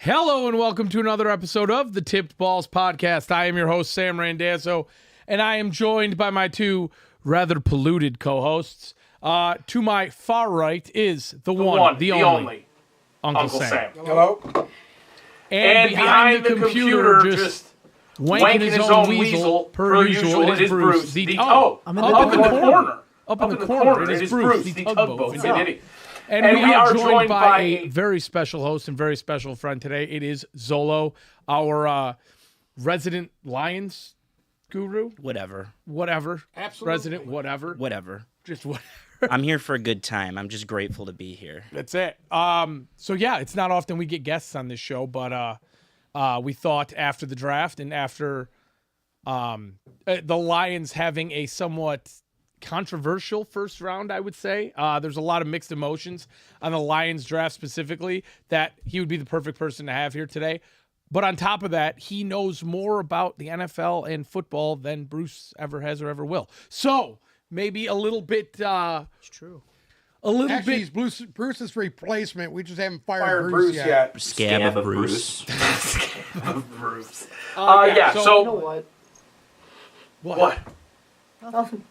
Hello and welcome to another episode of the Tipped Balls Podcast. I am your host, Sam Randazzo, and I am joined by my two rather polluted co-hosts. To my far right is the one, the only, Uncle Sam. Hello. And behind the computer, just wanking his own weasel, per usual, it is Bruce. Up in the corner, it is Bruce, the tugboat. And we are joined by a very special host and very special friend today. It is Zolo, our resident Lions guru. Whatever. Absolutely. Resident whatever. Just whatever. I'm here for a good time. I'm just grateful to be here. That's it. So yeah, it's not often we get guests on this show, but we thought after the draft and after the Lions having a somewhat controversial first round, I would say. There's a lot of mixed emotions on the Lions draft specifically, that he would be the perfect person to have here today. But on top of that, he knows more about the NFL and football than Bruce ever has or ever will. So maybe a little bit. It's true. He's Bruce's replacement. We just haven't fired Bruce yet. Scab of Bruce. Scab of Bruce. So you know what?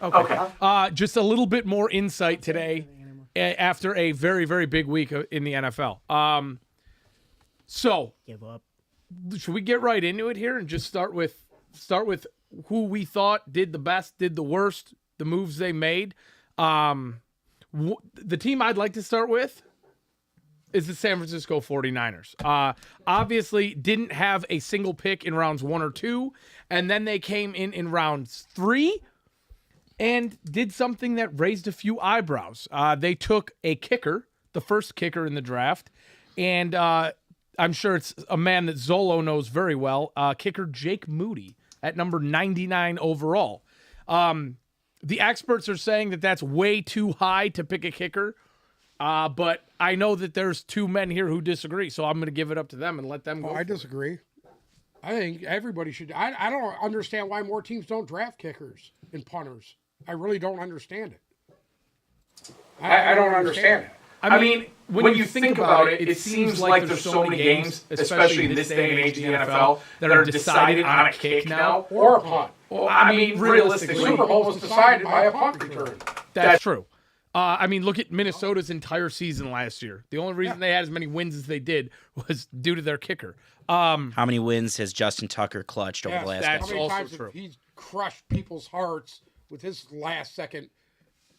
Okay. Just a little bit more insight today after a very, very big week in the NFL. So give up. Should we get right into it here and just start with who we thought did the best, did the worst, the moves they made? The team I'd like to start with is the San Francisco 49ers. Obviously didn't have a single pick in rounds 1 or 2, and then they came in rounds 3 and did something that raised a few eyebrows. They took a kicker, the first kicker in the draft, and I'm sure it's a man that Zolo knows very well, kicker Jake Moody at number 99 overall. The experts are saying that that's way too high to pick a kicker, but I know that there's two men here who disagree, so I'm going to give it up to them and let them go. I disagree. I think everybody should. I don't understand why more teams don't draft kickers and punters. I really don't understand it. I don't understand it. I mean, when you think about it, it seems like there's so many games, especially in this day and age in the NFL, that are decided on a kick now. Or a punt. Well, I mean, realistically, the Super Bowl was decided by a punt return. That's true. I mean, look at Minnesota's entire season last year. The only reason they had as many wins as they did was due to their kicker. How many wins has Justin Tucker clutched over the last that's How many also times true. He's crushed people's hearts with his last-second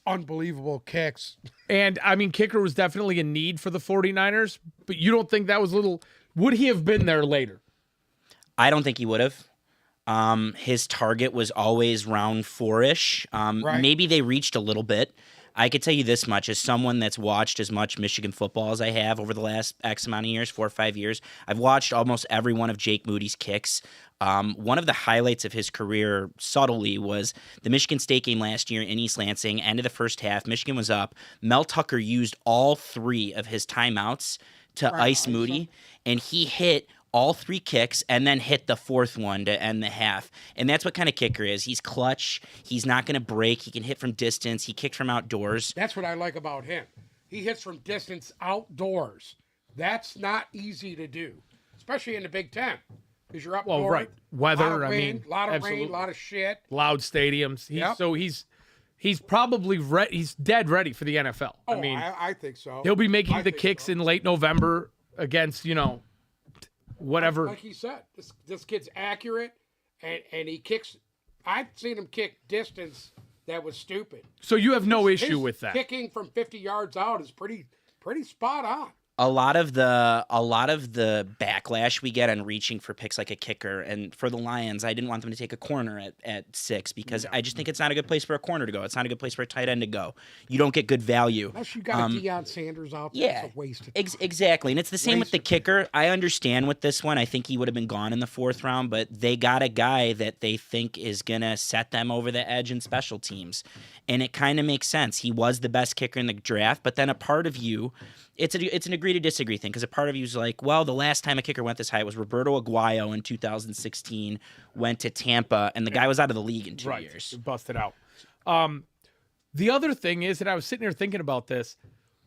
unbelievable kicks. And, I mean, kicker was definitely a need for the 49ers, but you don't think that was would he have been there later? I don't think he would have. His target was always round 4-ish. Right. Maybe they reached a little bit. I could tell you this much, as someone that's watched as much Michigan football as I have over the last X amount of years, 4 or 5 years, I've watched almost every one of Jake Moody's kicks. One of the highlights of his career, subtly, was the Michigan State game last year in East Lansing. End of the first half, Michigan was up. Mel Tucker used all 3 of his timeouts to ice Moody, and he hit all 3 kicks and then hit the 4th one to end the half. And that's what kind of kicker is. He's clutch. He's not going to break. He can hit from distance. He kicked from outdoors. That's what I like about him. He hits from distance outdoors. That's not easy to do, especially in the Big Ten, because you're up north. Well, right. Weather, a lot of rain, a lot of shit. Loud stadiums. So he's probably he's dead ready for the NFL. Oh, I think so. He'll be making the kicks in late November against, whatever. Like he said, this kid's accurate, and he kicks. I've seen him kick distance that was stupid. So you have no issue with that. Kicking from 50 yards out is pretty spot on. A lot of the backlash we get on reaching for picks like a kicker, and for the Lions, I didn't want them to take a corner at 6 because I just think it's not a good place for a corner to go. It's not a good place for a tight end to go. You don't get good value. Unless you got Deion Sanders out there, it's a waste of time. Exactly, and it's the same with the kicker. I understand with this one. I think he would have been gone in the 4th round, but they got a guy that they think is gonna set them over the edge in special teams, and it kind of makes sense. He was the best kicker in the draft, but then a part of you. It's an agree to disagree thing, because a part of you is like, well, the last time a kicker went this high was Roberto Aguayo in 2016, went to Tampa, and the guy was out of the league in 2 years. Busted out. The other thing is that I was sitting here thinking about this.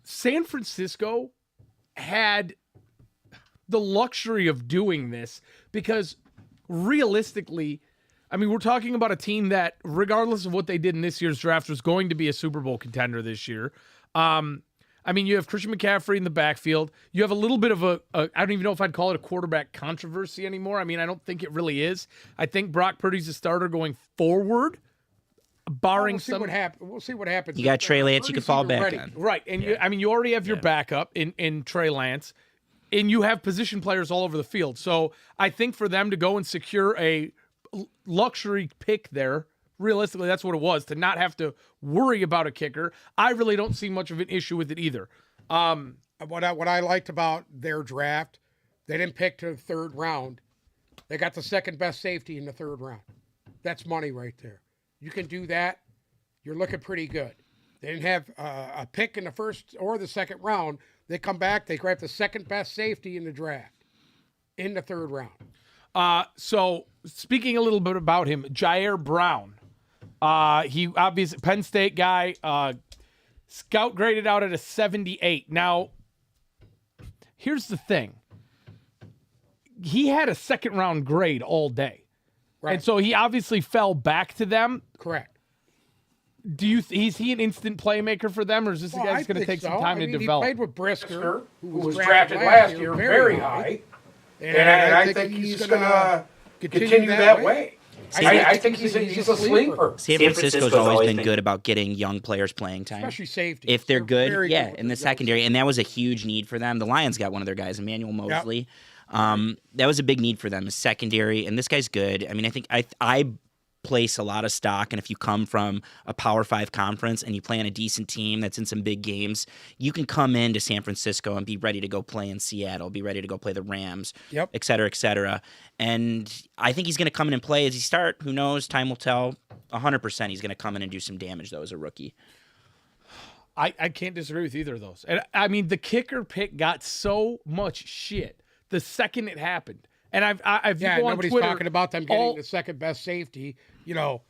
San Francisco had the luxury of doing this because realistically, I mean, we're talking about a team that, regardless of what they did in this year's draft, was going to be a Super Bowl contender this year. I mean, you have Christian McCaffrey in the backfield. You have a little bit of a I don't even know if I'd call it a quarterback controversy anymore. I mean, I don't think it really is. I think Brock Purdy's a starter going forward, barring some. We'll see what happens. You got Trey Lance you can fall back on. Right, and you already have your backup in Trey Lance, and you have position players all over the field. So I think for them to go and secure a luxury pick there, realistically, that's what it was, to not have to worry about a kicker. I really don't see much of an issue with it either. What I liked about their draft, they didn't pick to the third round. They got the second best safety in the third round. That's money right there. You can do that, you're looking pretty good. They didn't have a pick in the first or the second round. They come back, they grab the second best safety in the draft in the third round. So speaking a little bit about him, Jair Brown. He obviously Penn State guy, scout graded out at a 78. Now, here's the thing. He had a second round grade all day. Right. And so he obviously fell back to them. Correct. Is he an instant playmaker for them, or is this a guy that's going to take some time to develop? He played with Brisker, who was drafted last year very high. And I think he's going to continue that way. I think he's a sleeper. San Francisco's always been good about getting young players playing time. Especially safety. If they're good, in the secondary. And that was a huge need for them. The Lions got one of their guys, Emmanuel Mosley. Yep. That was a big need for them, is secondary. And this guy's good. I mean, I think I place a lot of stock, and if you come from a Power 5 conference and you play on a decent team that's in some big games, you can come into San Francisco and be ready to go play in Seattle, be ready to go play the Rams, et cetera, et cetera. And I think he's going to come in and play. As he start, who knows? Time will tell. 100% he's going to come in and do some damage, though, as a rookie. I can't disagree with either of those. And I mean, the kicker pick got so much shit the second it happened. And I've nobody's Twitter, talking about them getting the second best safety,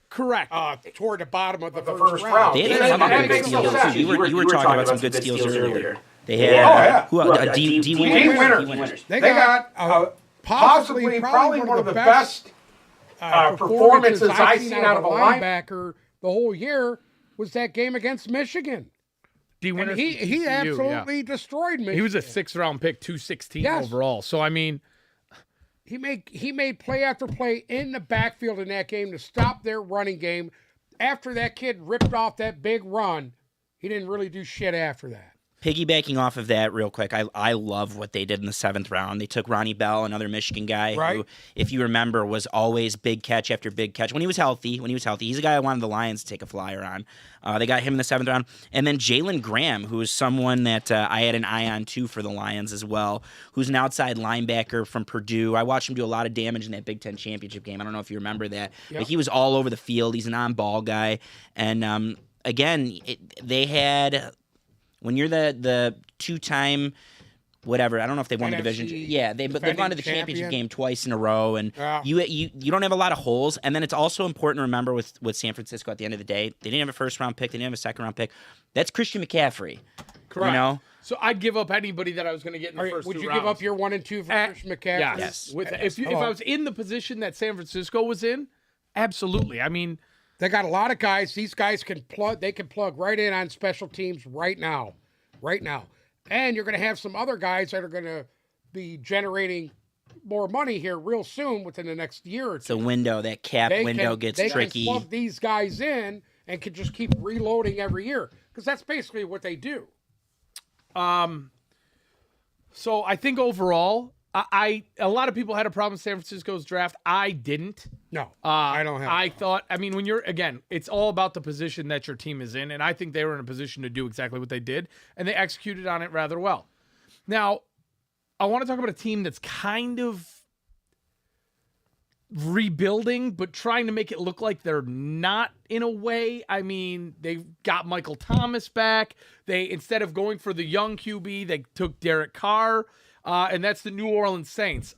correct, toward the bottom of the first round. They had some good steals. You were talking about some good steals earlier. They had D winners. They got possibly probably one of the best performances I've seen out of a linebacker the whole year was that game against Michigan. D winners. He absolutely destroyed Michigan. He was a 6th round pick, 216 overall. So I mean. He made play after play in the backfield in that game to stop their running game. After that kid ripped off that big run, he didn't really do shit after that. Piggybacking off of that real quick, I love what they did in the 7th round. They took Ronnie Bell, another Michigan guy, who, if you remember, was always big catch after big catch. When he was healthy, he's a guy I wanted the Lions to take a flyer on. They got him in the 7th round. And then Jalen Graham, who is someone that I had an eye on, too, for the Lions as well, who's an outside linebacker from Purdue. I watched him do a lot of damage in that Big Ten championship game. I don't know if you remember that. Yep. But he was all over the field. He's an on-ball guy. And, again, they had... When you're the 2-time, whatever, I don't know if they won the division. Yeah, they've gone to the championship game twice in a row, and you don't have a lot of holes. And then it's also important to remember with San Francisco at the end of the day, they didn't have a 1st-round pick, they didn't have a 2nd-round pick. That's Christian McCaffrey. Correct. So I'd give up anybody that I was going to get in the first 2 rounds. Would you give up your 1 and 2 for Christian McCaffrey? Yes. If I was in the position that San Francisco was in, absolutely. I mean, they got a lot of guys. These guys can plug. They can plug right in on special teams right now. And you're going to have some other guys that are going to be generating more money here real soon within the next year or 2. The window, that cap window gets tricky. They can plug these guys in and can just keep reloading every year because that's basically what they do. So I think overall, a lot of people had a problem with San Francisco's draft. I didn't. No, I don't have. I thought, I mean, it's all about the position that your team is in, and I think they were in a position to do exactly what they did, and they executed on it rather well. Now, I want to talk about a team that's kind of rebuilding, but trying to make it look like they're not in a way. I mean, they got Michael Thomas back. They, instead of going for the young QB, they took Derek Carr. And that's the New Orleans Saints.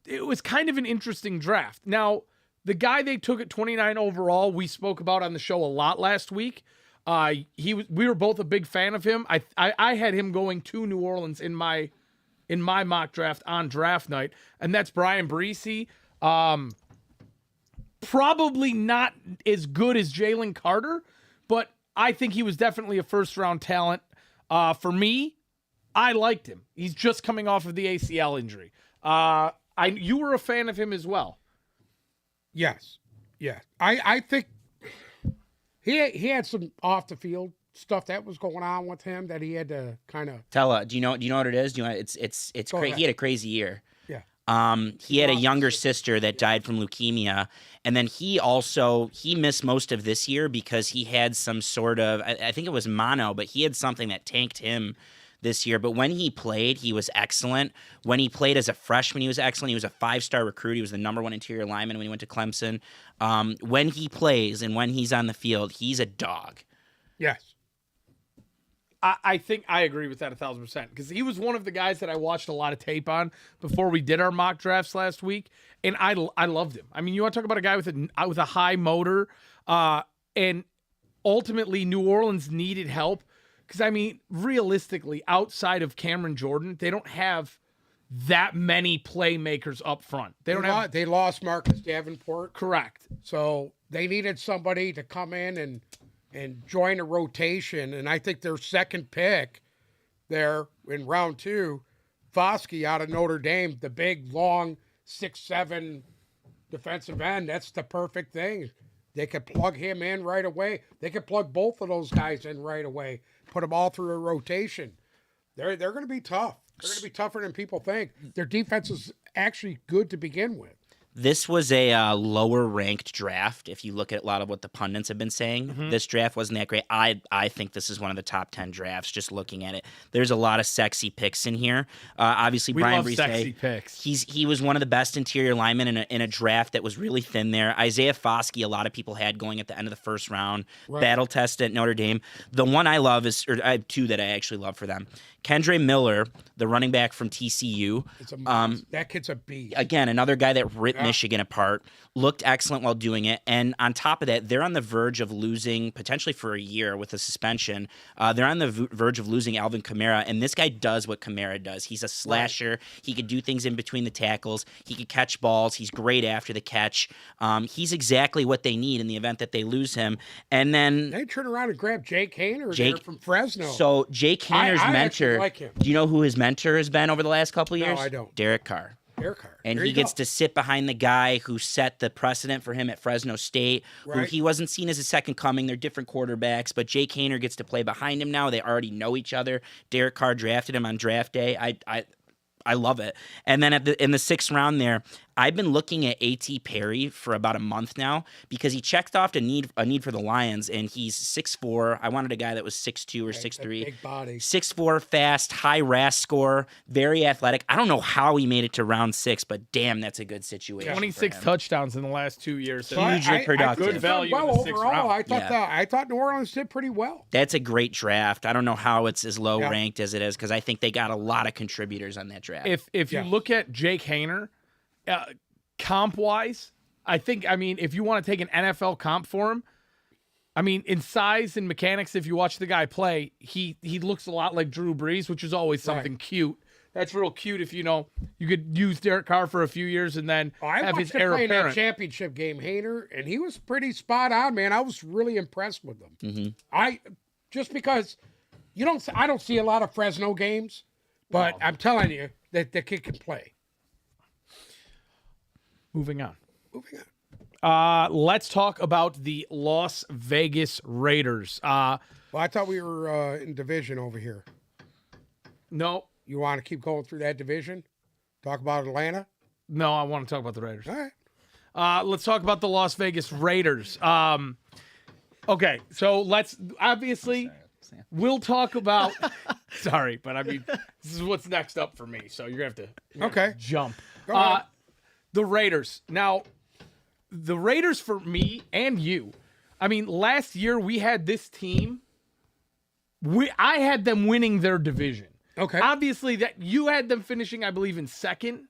It was kind of an interesting draft. Now, the guy they took at 29 overall, we spoke about on the show a lot last week. We were both a big fan of him. I had him going to New Orleans in my in my mock draft on draft night, and that's Brian Breesy. Probably not as good as Jalen Carter, but I think he was definitely a first-round talent. For me, I liked him. He's just coming off of the ACL injury. You were a fan of him as well. Yes. Yeah. I think he had some off the field stuff that was going on with him that he had to kind of Do you know what it is? It's Go crazy. ahead. He had a crazy year. yeah. He had a younger sister that died from leukemia, and then he missed most of this year because he had some sort of, I think it was mono, but he had something that tanked him this year. But when he played, he was excellent. When he played as a freshman, he was excellent. He was a 5-star recruit. He was the #1 interior lineman when he went to Clemson. When he plays and when he's on the field, he's a dog. Yes. I think I agree with that 1,000% because he was one of the guys that I watched a lot of tape on before we did our mock drafts last week, and I loved him. I mean, you want to talk about a guy with a high motor, and ultimately New Orleans needed help because, I mean, realistically, outside of Cameron Jordan, they don't have that many playmakers up front. They lost Marcus Davenport, Correct. so they needed somebody to come in and join a rotation. And I think their second pick there in round 2, Foskey out of Notre Dame, the big, long, 6'7" defensive end, that's the perfect thing. They could plug him in right away. They could plug both of those guys in right away, put them all through a rotation. They're going to be tough. They're going to be tougher than people think. Their defense is actually good to begin with. This was a lower ranked draft. If you look at a lot of what the pundits have been saying, this draft wasn't that great. I think this is one of the top 10 drafts. Just looking at it, there's a lot of sexy picks in here. Obviously, We Brian love Brees, sexy picks. he was one of the best interior linemen in a draft that was really thin there. Isaiah Foskey, a lot of people had going at the end of the first round. Right. Battle test at Notre Dame. The one I love I have two that I actually love for them. Kendre Miller, the running back from TCU. It's a that kid's a beast. Again, another guy that ripped Michigan apart, looked excellent while doing it. And on top of that, they're on the verge of losing, potentially for a year with a suspension. They're on the verge of losing Alvin Kamara. And this guy does what Kamara does. He's a slasher. Right. He could do things in between the tackles. He could catch balls. He's great after the catch. He's exactly what they need in the event that they lose him. And then they turn around and grab Jake Haener there from Fresno. So Jake Haener's mentor, like him. Do you know who his mentor has been over the last couple of years? No, I don't. Derek Carr. And there he gets to sit behind the guy who set the precedent for him at Fresno State, who he wasn't seen as a second coming. They're different quarterbacks, but Jake Haener gets to play behind him now. They already know each other. Derek Carr drafted him on draft day. I love it. And then in the 6th round there, I've been looking at A.T. Perry for about a month now because he checked off a need for the Lions, and he's 6'4". I wanted a guy that was 6'2" or 6'3". Big body. 6'4", fast, high RAS score, very athletic. I don't know how he made it to round 6, but damn, that's a good situation. 26 touchdowns in the last 2 years. Hugely productive. Good value well, in the 6th overall, round. I thought New Orleans did pretty well. That's a great draft. I don't know how it's as low ranked as it is because I think they got a lot of contributors on that draft. If you look at Jake Haener, comp wise, if you want to take an NFL comp for him, in size and mechanics, if you watch the guy play, he looks a lot like Drew Brees, which is always something cute. That's real cute if you could use Derek Carr for a few years and then have his heir apparent. I watched him play in that championship game, Haener, and he was pretty spot on, man. I was really impressed with him. Mm-hmm. Just because I don't see a lot of Fresno games, but I'm telling you that the kid can play. Moving on. Let's talk about the Las Vegas Raiders. Well, I thought we were in division over here. No. You want to keep going through that division? Talk about Atlanta? No, I want to talk about the Raiders. All right. Let's talk about the Las Vegas Raiders. Okay, so we'll talk about. Sorry, but this is what's next up for me. So you're gonna have to jump. Go ahead. The Raiders. Now, the Raiders for me and you. Last year we had this team. I had them winning their division. Okay. Obviously, that you had them finishing, I believe, in 2nd,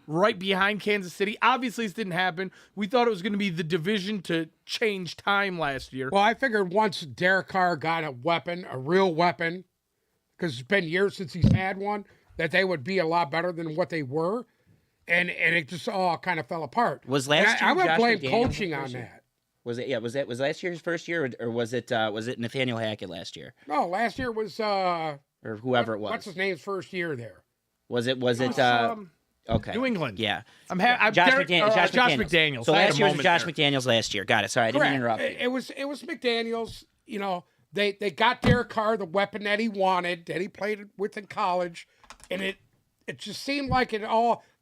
right behind Kansas City. Obviously, this didn't happen. We thought it was going to be the division to change time last year. Well, I figured once Derek Carr got a weapon, a real weapon, because it's been years since he's had one, that they would be a lot better than what they were, and it just all kind of fell apart. Was last year I would Josh blame McDaniels coaching the on first year? that. Was it? Yeah. Was last year's first year, or was it Nathaniel Hackett last year, No, last year was or whoever it was? What's his name's first year there? Was it? Okay. New England. Yeah. I'm Josh Derek- McDaniels. Josh McDaniels. So I had last a year was moment Josh there. McDaniels last year. Got it. Sorry, I didn't Correct. interrupt you. It was McDaniels. You know, they got Derek Carr, the weapon that he wanted, that he played with in college, and it just seemed like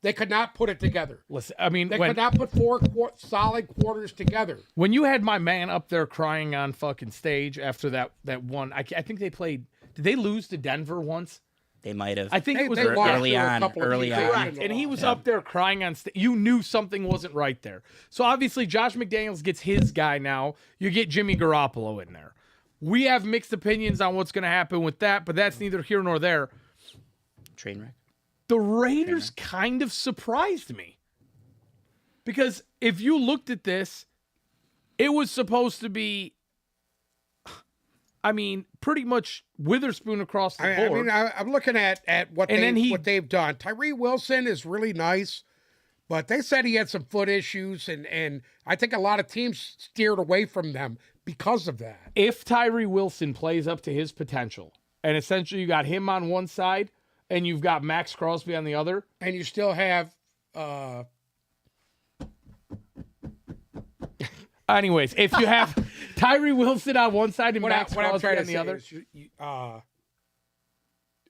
they could not put it together. Listen, I mean, They could not put four solid quarters together. when you had my man up there crying on fucking stage after that one, I think they played. Did they lose to Denver once? They might have. I think it was They lost early to a on, couple of early teams. on. Correct. And he was up there crying on stage. You knew something wasn't right there. So obviously, Josh McDaniels gets his guy now. You get Jimmy Garoppolo in there. We have mixed opinions on what's going to happen with that, but that's neither here nor there. Train wreck. The Raiders kind of surprised me. Because if you looked at this, it was supposed to be, I mean, pretty much Witherspoon across the board. I'm looking at what And what they've done. Tyree Wilson is really nice, but they said he had some foot issues, and I think a lot of teams steered away from them because of that. If Tyree Wilson plays up to his potential, and essentially you got him on one side and you've got Max Crosby on the other, And you still have anyways, if you have Tyree Wilson on one side and Max what I'm Crosby trying to on the say other, is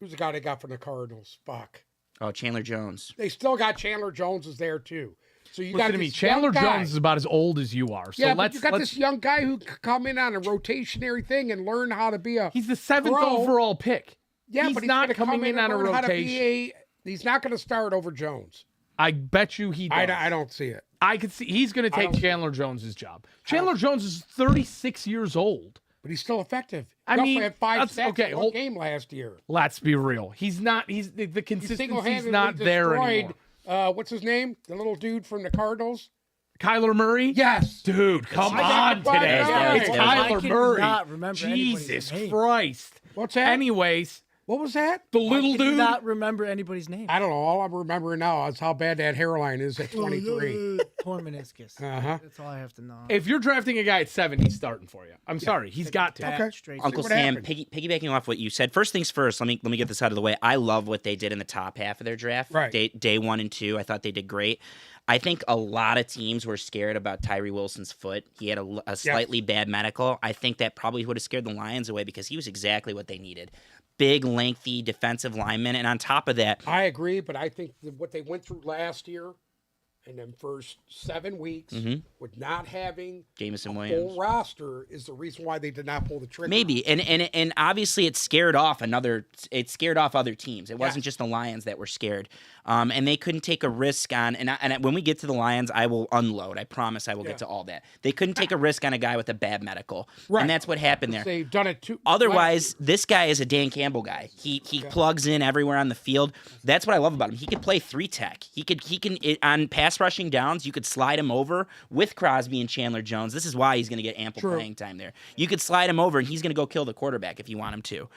who's the guy they got from the Cardinals? Fuck. Oh, Chandler Jones. They still got Chandler Jones is there too. So you listen got to me, this Chandler young guy. Jones is about as old as you are. So Yeah, but let's you got this young guy who could come in on a rotationary thing and learn how to be a. he's the 7th Pro. overall pick. Yeah, he's but he's not gonna coming come in and on a learn how to be rotation. he's not going to start over Jones. I bet you he does. I don't see it. I could see he's going to take don't- Chandler Jones's job. Chandler Jones is 36 years old. But he's still effective. I He also mean, had 5 that's- sacks okay, in one game last year. Let's be real. He's not. He's the He consistency's single-handedly not there destroyed. anymore. What's his name? The little dude from the Cardinals. Kyler Murray. Yes. Dude, come I on got today. that It's right. I Kyler cannot Murray. remember anybody's Jesus name. Christ. What's that? Anyways, What was that? the little I dude. not remember anybody's name. I don't know. All I'm remembering now is how bad that hairline is at 23. Poor meniscus. Uh-huh. That's all I have to know. If you're drafting a guy at 7, he's starting for you. I'm sorry, he's got to. Bat Okay. straight Uncle what Sam, happened. piggybacking off what you said. First things first. Let me get this out of the way. I love what they did in the top half of their draft. Right. Day 1 and 2. I thought they did great. I think a lot of teams were scared about Tyree Wilson's foot. He had a slightly bad medical. I think that probably would have scared the Lions away because he was exactly what they needed. Big, lengthy defensive lineman. And on top of that, I agree, but I think that what they went through last year in them first 7 weeks with not having Jamison a Williams. full roster is the reason why they did not pull the trigger. Maybe, and obviously it scared off other teams. It wasn't just the Lions that were scared, and they couldn't take a risk on. And when we get to the Lions, I will unload. I promise I will get to all that. They couldn't take a risk on a guy with a bad medical, Right. and that's what happened there. They've done it too. Otherwise, this guy is a Dan Campbell guy. He plugs in everywhere on the field. That's what I love about him. He could play 3-tech. He can on pass rushing downs. You could slide him over with Crosby and Chandler Jones. This is why he's going to get ample playing time there. You could slide him over, and he's going to go kill the quarterback if you want him to.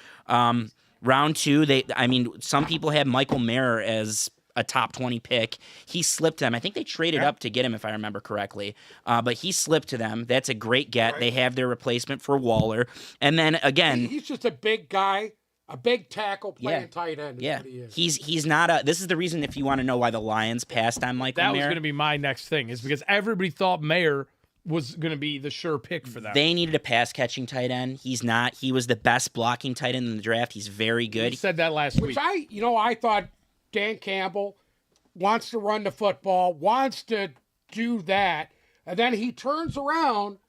Round 2, some people had Michael Mayer as a top 20 pick. He slipped to them. I think they traded up to get him, if I remember correctly. But he slipped to them. That's a great get. Right. They have their replacement for Waller. And then again, he's just a big guy, a big tackle playing tight end. Yeah, he is. he's not a. This is the reason if you want to know why the Lions passed on Michael That Mayer. was going to be my next thing, is because everybody thought Mayer was going to be the sure pick for them. They needed a pass catching tight end. He's not. He was the best blocking tight end in the draft. He's very good. You said that last Which week. I thought Dan Campbell wants to run the football, wants to do that, and then he turns around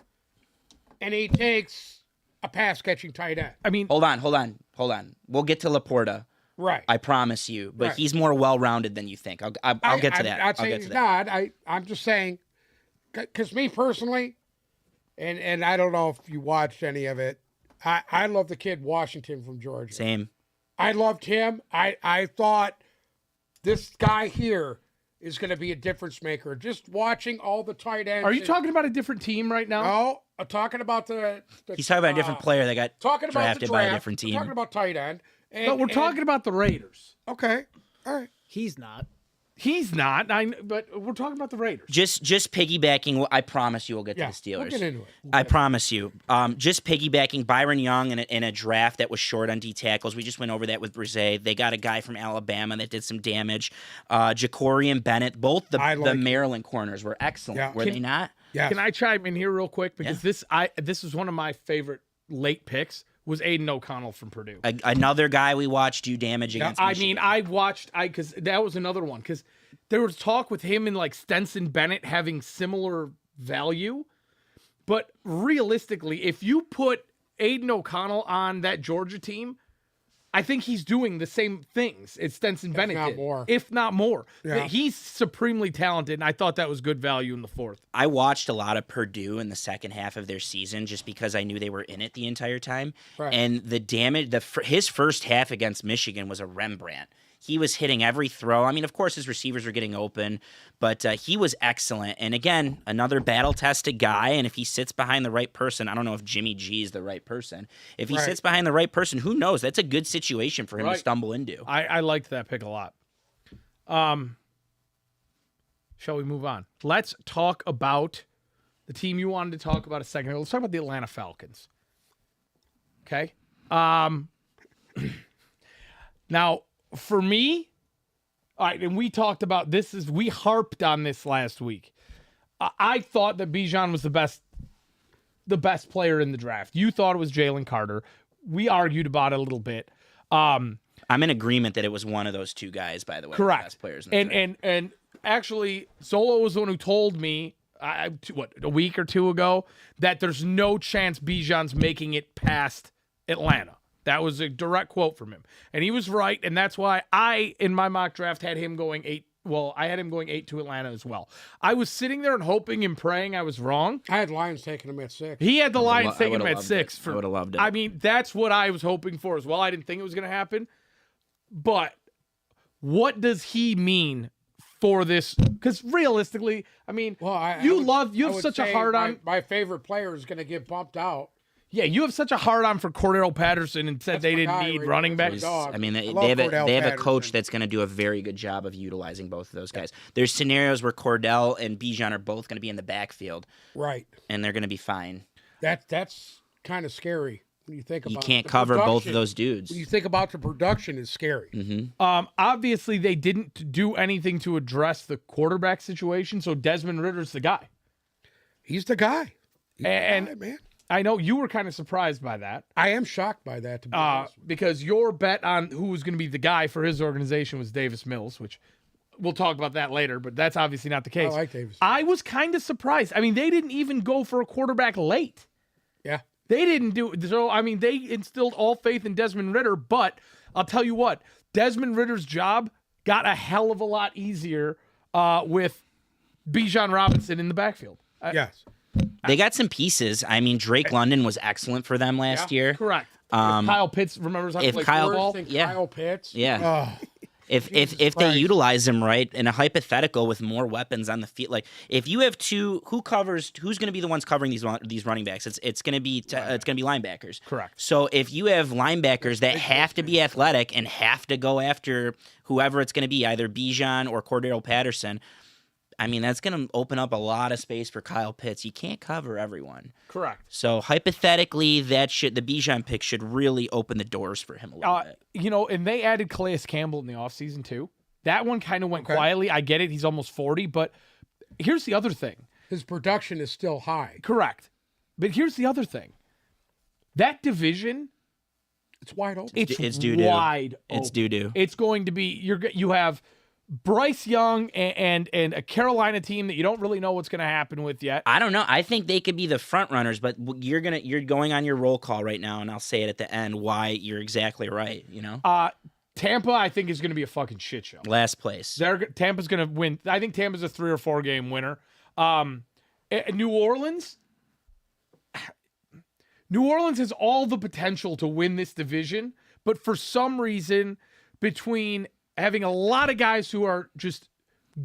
and he takes a pass catching tight end. I mean, Hold on. We'll get to Laporta. Right. I promise you, but Right. he's more well-rounded than you think. I'll get to that. I'm not I'll saying get he's to that. not. I'm just saying, because me personally, and I don't know if you watched any of it, I love the kid Washington from Georgia. Same. I loved him. I thought this guy here is going to be a difference maker. Just watching all the tight ends. are you talking about a different team right now? No, I'm talking about the He's talking about a different player that got talking about drafted the by draft, a different team. Talking about tight end, But we're talking about the Raiders. Okay. All right. He's not. He's not. But we're talking about the Raiders. Just piggybacking. I promise you we'll get to the Steelers. We'll get into it. I promise you. Just piggybacking Byron Young in a draft that was short on D tackles. We just went over that with Brise. They got a guy from Alabama that did some damage. Jacorian Bennett. Both the Maryland corners were excellent. Were they not? Yeah. Can I chime in here real quick? Because this is one of my favorite late picks. Was Aiden O'Connell from Purdue. Another guy we watched do damage against Michigan. Because that was another one. Because there was talk with him and like Stenson Bennett having similar value. But realistically, if you put Aiden O'Connell on that Georgia team, I think he's doing the same things as Stenson Bennett did. If not more. Yeah. He's supremely talented, and I thought that was good value in the fourth. I watched a lot of Purdue in the second half of their season just because I knew they were in it the entire time. Right. And the damage, his first half against Michigan was a Rembrandt. He was hitting every throw. I mean, of course, his receivers were getting open, but he was excellent. And again, another battle-tested guy. And if he sits behind the right person, I don't know if Jimmy G is the right person. If he sits behind the right person, who knows? That's a good situation for him to stumble into. I liked that pick a lot. Shall we move on? Let's talk about the team you wanted to talk about a second ago. Let's talk about the Atlanta Falcons. Okay. Now, for me, all right, and we talked about this. We harped on this last week. I thought that Bijan was the best player in the draft. You thought it was Jalen Carter. We argued about it a little bit. I'm in agreement that it was one of those two guys, by the way. Correct. The best players in the draft. And actually, Zolo was the one who told me, a week or two ago, that there's no chance Bijan's making it past Atlanta. That was a direct quote from him. And he was right, and that's why I, in my mock draft, had him going 8. Well, I had him going 8 to Atlanta as well. I was sitting there and hoping and praying I was wrong. I had Lions taking him at 6. He had the Lions taking him at 6. I would have loved it. I mean, that's what I was hoping for as well. I didn't think it was going to happen. But what does he mean for this? Because realistically, I mean, you have such a hard on. My favorite player is going to get bumped out. Yeah, you have such a hard on for Cordell Patterson and said they didn't need running backs. I mean, they have a coach that's going to do a very good job of utilizing both of those guys. There's scenarios where Cordell and Bijan are both going to be in the backfield. Right. And they're going to be fine. That's kind of scary when you think about it. You can't cover both of those dudes. When you think about the production, it's scary. Mm-hmm. Obviously, they didn't do anything to address the quarterback situation, so Desmond Ritter's the guy. He's the guy. Man. I know you were kind of surprised by that. I am shocked by that, to be honest. Because your bet on who was going to be the guy for his organization was Davis Mills, which we'll talk about that later, but that's obviously not the case. I like Davis. I was kind of surprised. I mean, they didn't even go for a quarterback late. Yeah. They didn't do it. So, I mean, they instilled all faith in Desmond Ridder, but I'll tell you what, Desmond Ritter's job got a hell of a lot easier with Bijan Robinson in the backfield. Yes. They got some pieces. I mean, Drake London was excellent for them last year. Correct. Kyle Pitts remembers how to play Kyle Pitts. Yeah. If they utilize him right in a hypothetical with more weapons on the field, like if you have two, who's going to be the ones covering these running backs? It's going to be linebackers. Correct. So if you have linebackers that have to be athletic and have to go after whoever it's going to be, either Bijan or Cordell Patterson, I mean, that's going to open up a lot of space for Kyle Pitts. You can't cover everyone. Correct. So hypothetically, the Bijan pick should really open the doors for him a little bit. And they added Calais Campbell in the offseason too. That one kind of went quietly. I get it. He's almost 40, but here's the other thing. His production is still high. Correct. But here's the other thing. That division, it's wide open. It's doo-doo. Wide open. It's doo-doo. It's going to be, you have Bryce Young and a Carolina team that you don't really know what's going to happen with yet. I don't know. I think they could be the front runners, but you're going on your roll call right now, and I'll say it at the end why you're exactly right. Tampa, I think, is going to be a fucking shit show. Last place. Tampa's going to win. I think Tampa's a 3 or 4 game winner. New Orleans has all the potential to win this division, but for some reason, between having a lot of guys who are just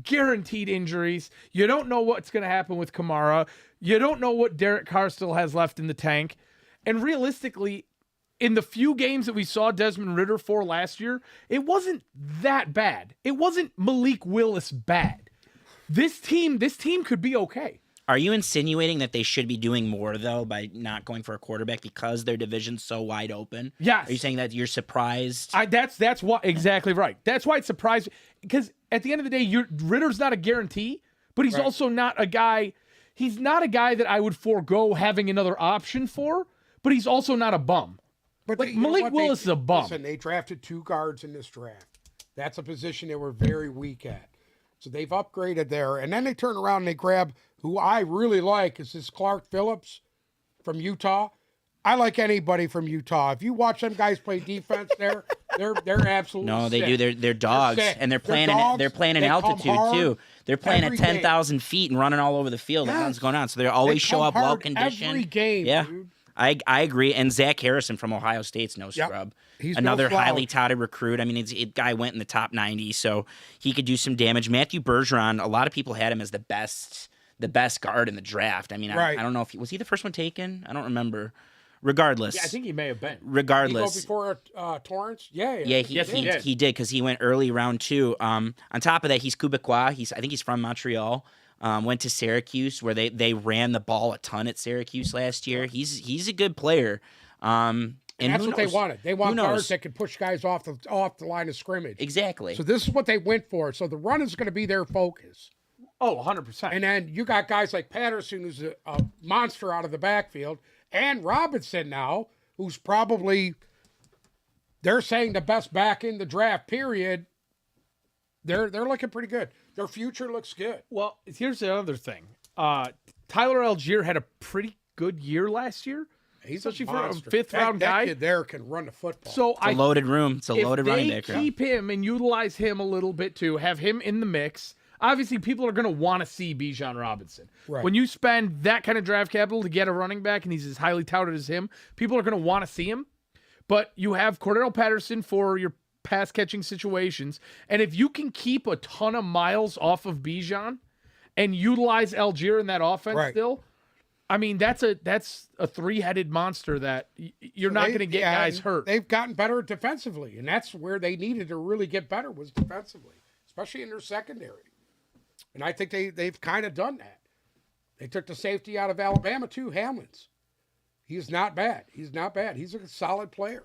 guaranteed injuries. You don't know what's going to happen with Kamara. You don't know what Derek Carr still has left in the tank. And realistically, in the few games that we saw Desmond Ridder for last year, it wasn't that bad. It wasn't Malik Willis bad. This team could be okay. Are you insinuating that they should be doing more, though, by not going for a quarterback because their division's so wide open? Yes. Are you saying that you're surprised? That's what exactly right. That's why it's surprising, because at the end of the day, Ritter's not a guarantee, but he's also not a guy. He's not a guy that I would forego having another option for, but he's also not a bum. But Like, Malik Willis is a bum. Listen, they drafted 2 guards in this draft. That's a position they were very weak at. So they've upgraded there. And then they turn around and they grab who I really like is this Clark Phillips from Utah. I like anybody from Utah. If you watch them guys play defense there, they're absolutely No, they sick. do. They're dogs, sick. and they're They're playing. dogs. They're playing in They come altitude hard too. They're playing at every game. 10,000 feet and running all over the field. That's what's going on. So they always show come up well hard conditioned. every game, Yeah, dude. I agree. And Zach Harrison from Ohio State's no scrub. He's no Another slouch. highly touted recruit. I mean, the guy went in the top 90, so he could do some damage. Matthew Bergeron, a lot of people had him as the best guard in the draft. I mean, Right. I don't know if was he the first one taken. I don't remember. Regardless, Yeah, I think he may have been. He go regardless, before Torrance? Yeah. yeah, Yes, he did. he did because he went early round 2. On top of that, he's Quebecois. I think he's from Montreal. Went to Syracuse where they ran the ball a ton at Syracuse last year. He's a good player. And that's who what they knows? wanted. They Who want knows? guards that can push guys off the line of scrimmage. Exactly. So this is what they went for. So the run is going to be their focus. Oh, 100%. And then you got guys like Patterson, who's a monster out of the backfield, and Robinson now, who's probably, they're saying the best back in the draft, period. They're looking pretty good. Their future looks good. Well, here's the other thing. Tyler Algier had a pretty good year last year. He's Especially a for a monster. fifth-round that guy. kid there can run the football. So It's a loaded room. It's a loaded running back If they room. keep him and utilize him a little bit too, have him in the mix, obviously people are going to want to see Bijan Robinson. Right. When you spend that kind of draft capital to get a running back and he's as highly touted as him, people are going to want to see him. But you have Cordell Patterson for your pass catching situations. And if you can keep a ton of miles off of Bijan and utilize Algier in that offense Right. still, I mean, that's a 3-headed monster that you're not going to get guys and hurt. They've gotten better defensively, and that's where they needed to really get better was defensively, especially in their secondary. And I think they've kind of done that. They took the safety out of Alabama too, Hamlins. He's not bad. He's a solid player.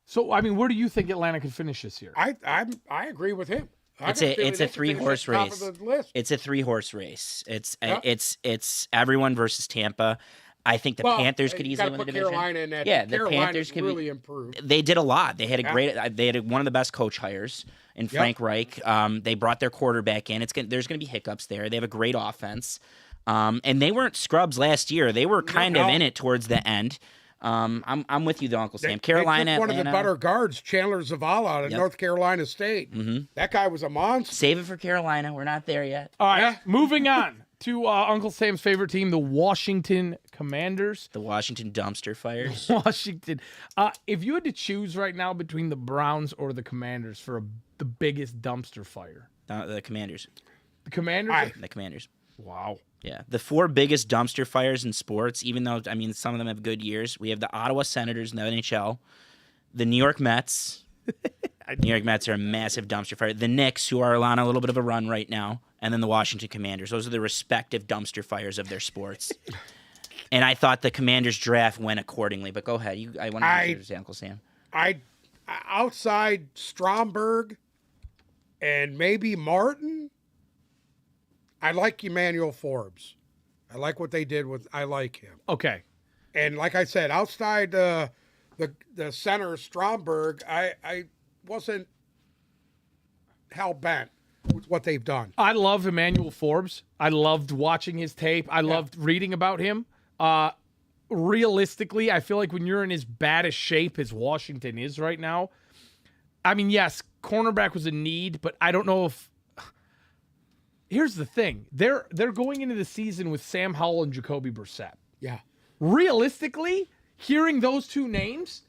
So, I mean, where do you think Atlanta could finish this year? I agree with him. It's a 3-horse race. List. It's a 3-horse race. Yeah. It's everyone versus Tampa. I think the Panthers could you easily gotta win the put division. Carolina in that. Yeah, the Carolina Panthers could really improved. They did a lot. They had they had one of the best coach hires in Frank Reich. They brought their quarterback in. There's going to be hiccups there. They have a great offense. And they weren't scrubs last year. They were kind of in it towards the end. I'm with you though, Uncle Sam. Carolina, they took one Atlanta, of the better guards, Chandler Zavala out of Yep. North Carolina State. Mhm. That guy was a monster. Save it for Carolina. We're not there yet. All right, Yeah. moving on to Uncle Sam's favorite team, the Washington Commanders. The Washington dumpster fires. Washington. If you had to choose right now between the Browns or the Commanders for the biggest dumpster fire, The Commanders. the Commanders. The Commanders. Wow. Yeah, the 4 biggest dumpster fires in sports, even though, I mean, some of them have good years. We have the Ottawa Senators in the NHL, the New York Mets. New York Mets are a massive dumpster fire. The Knicks, who are on a little bit of a run right now, and then the Washington Commanders. Those are the respective dumpster fires of their sports. And I thought the Commanders draft went accordingly, but go ahead. I want to say Uncle Sam. Outside Stromberg and maybe Martin, I like Emmanuel Forbes. I like what they did I like him. Okay. And like I said, outside the center Stromberg, I wasn't hell bent with what they've done. I love Emmanuel Forbes. I loved watching his tape. I loved reading about him. Realistically, I feel like when you're in as bad a shape as Washington is right now, I mean, yes, cornerback was a need, but I don't know if. Here's the thing: they're going into the season with Sam Howell and Jacoby Brissett. Yeah. Realistically, hearing those two names,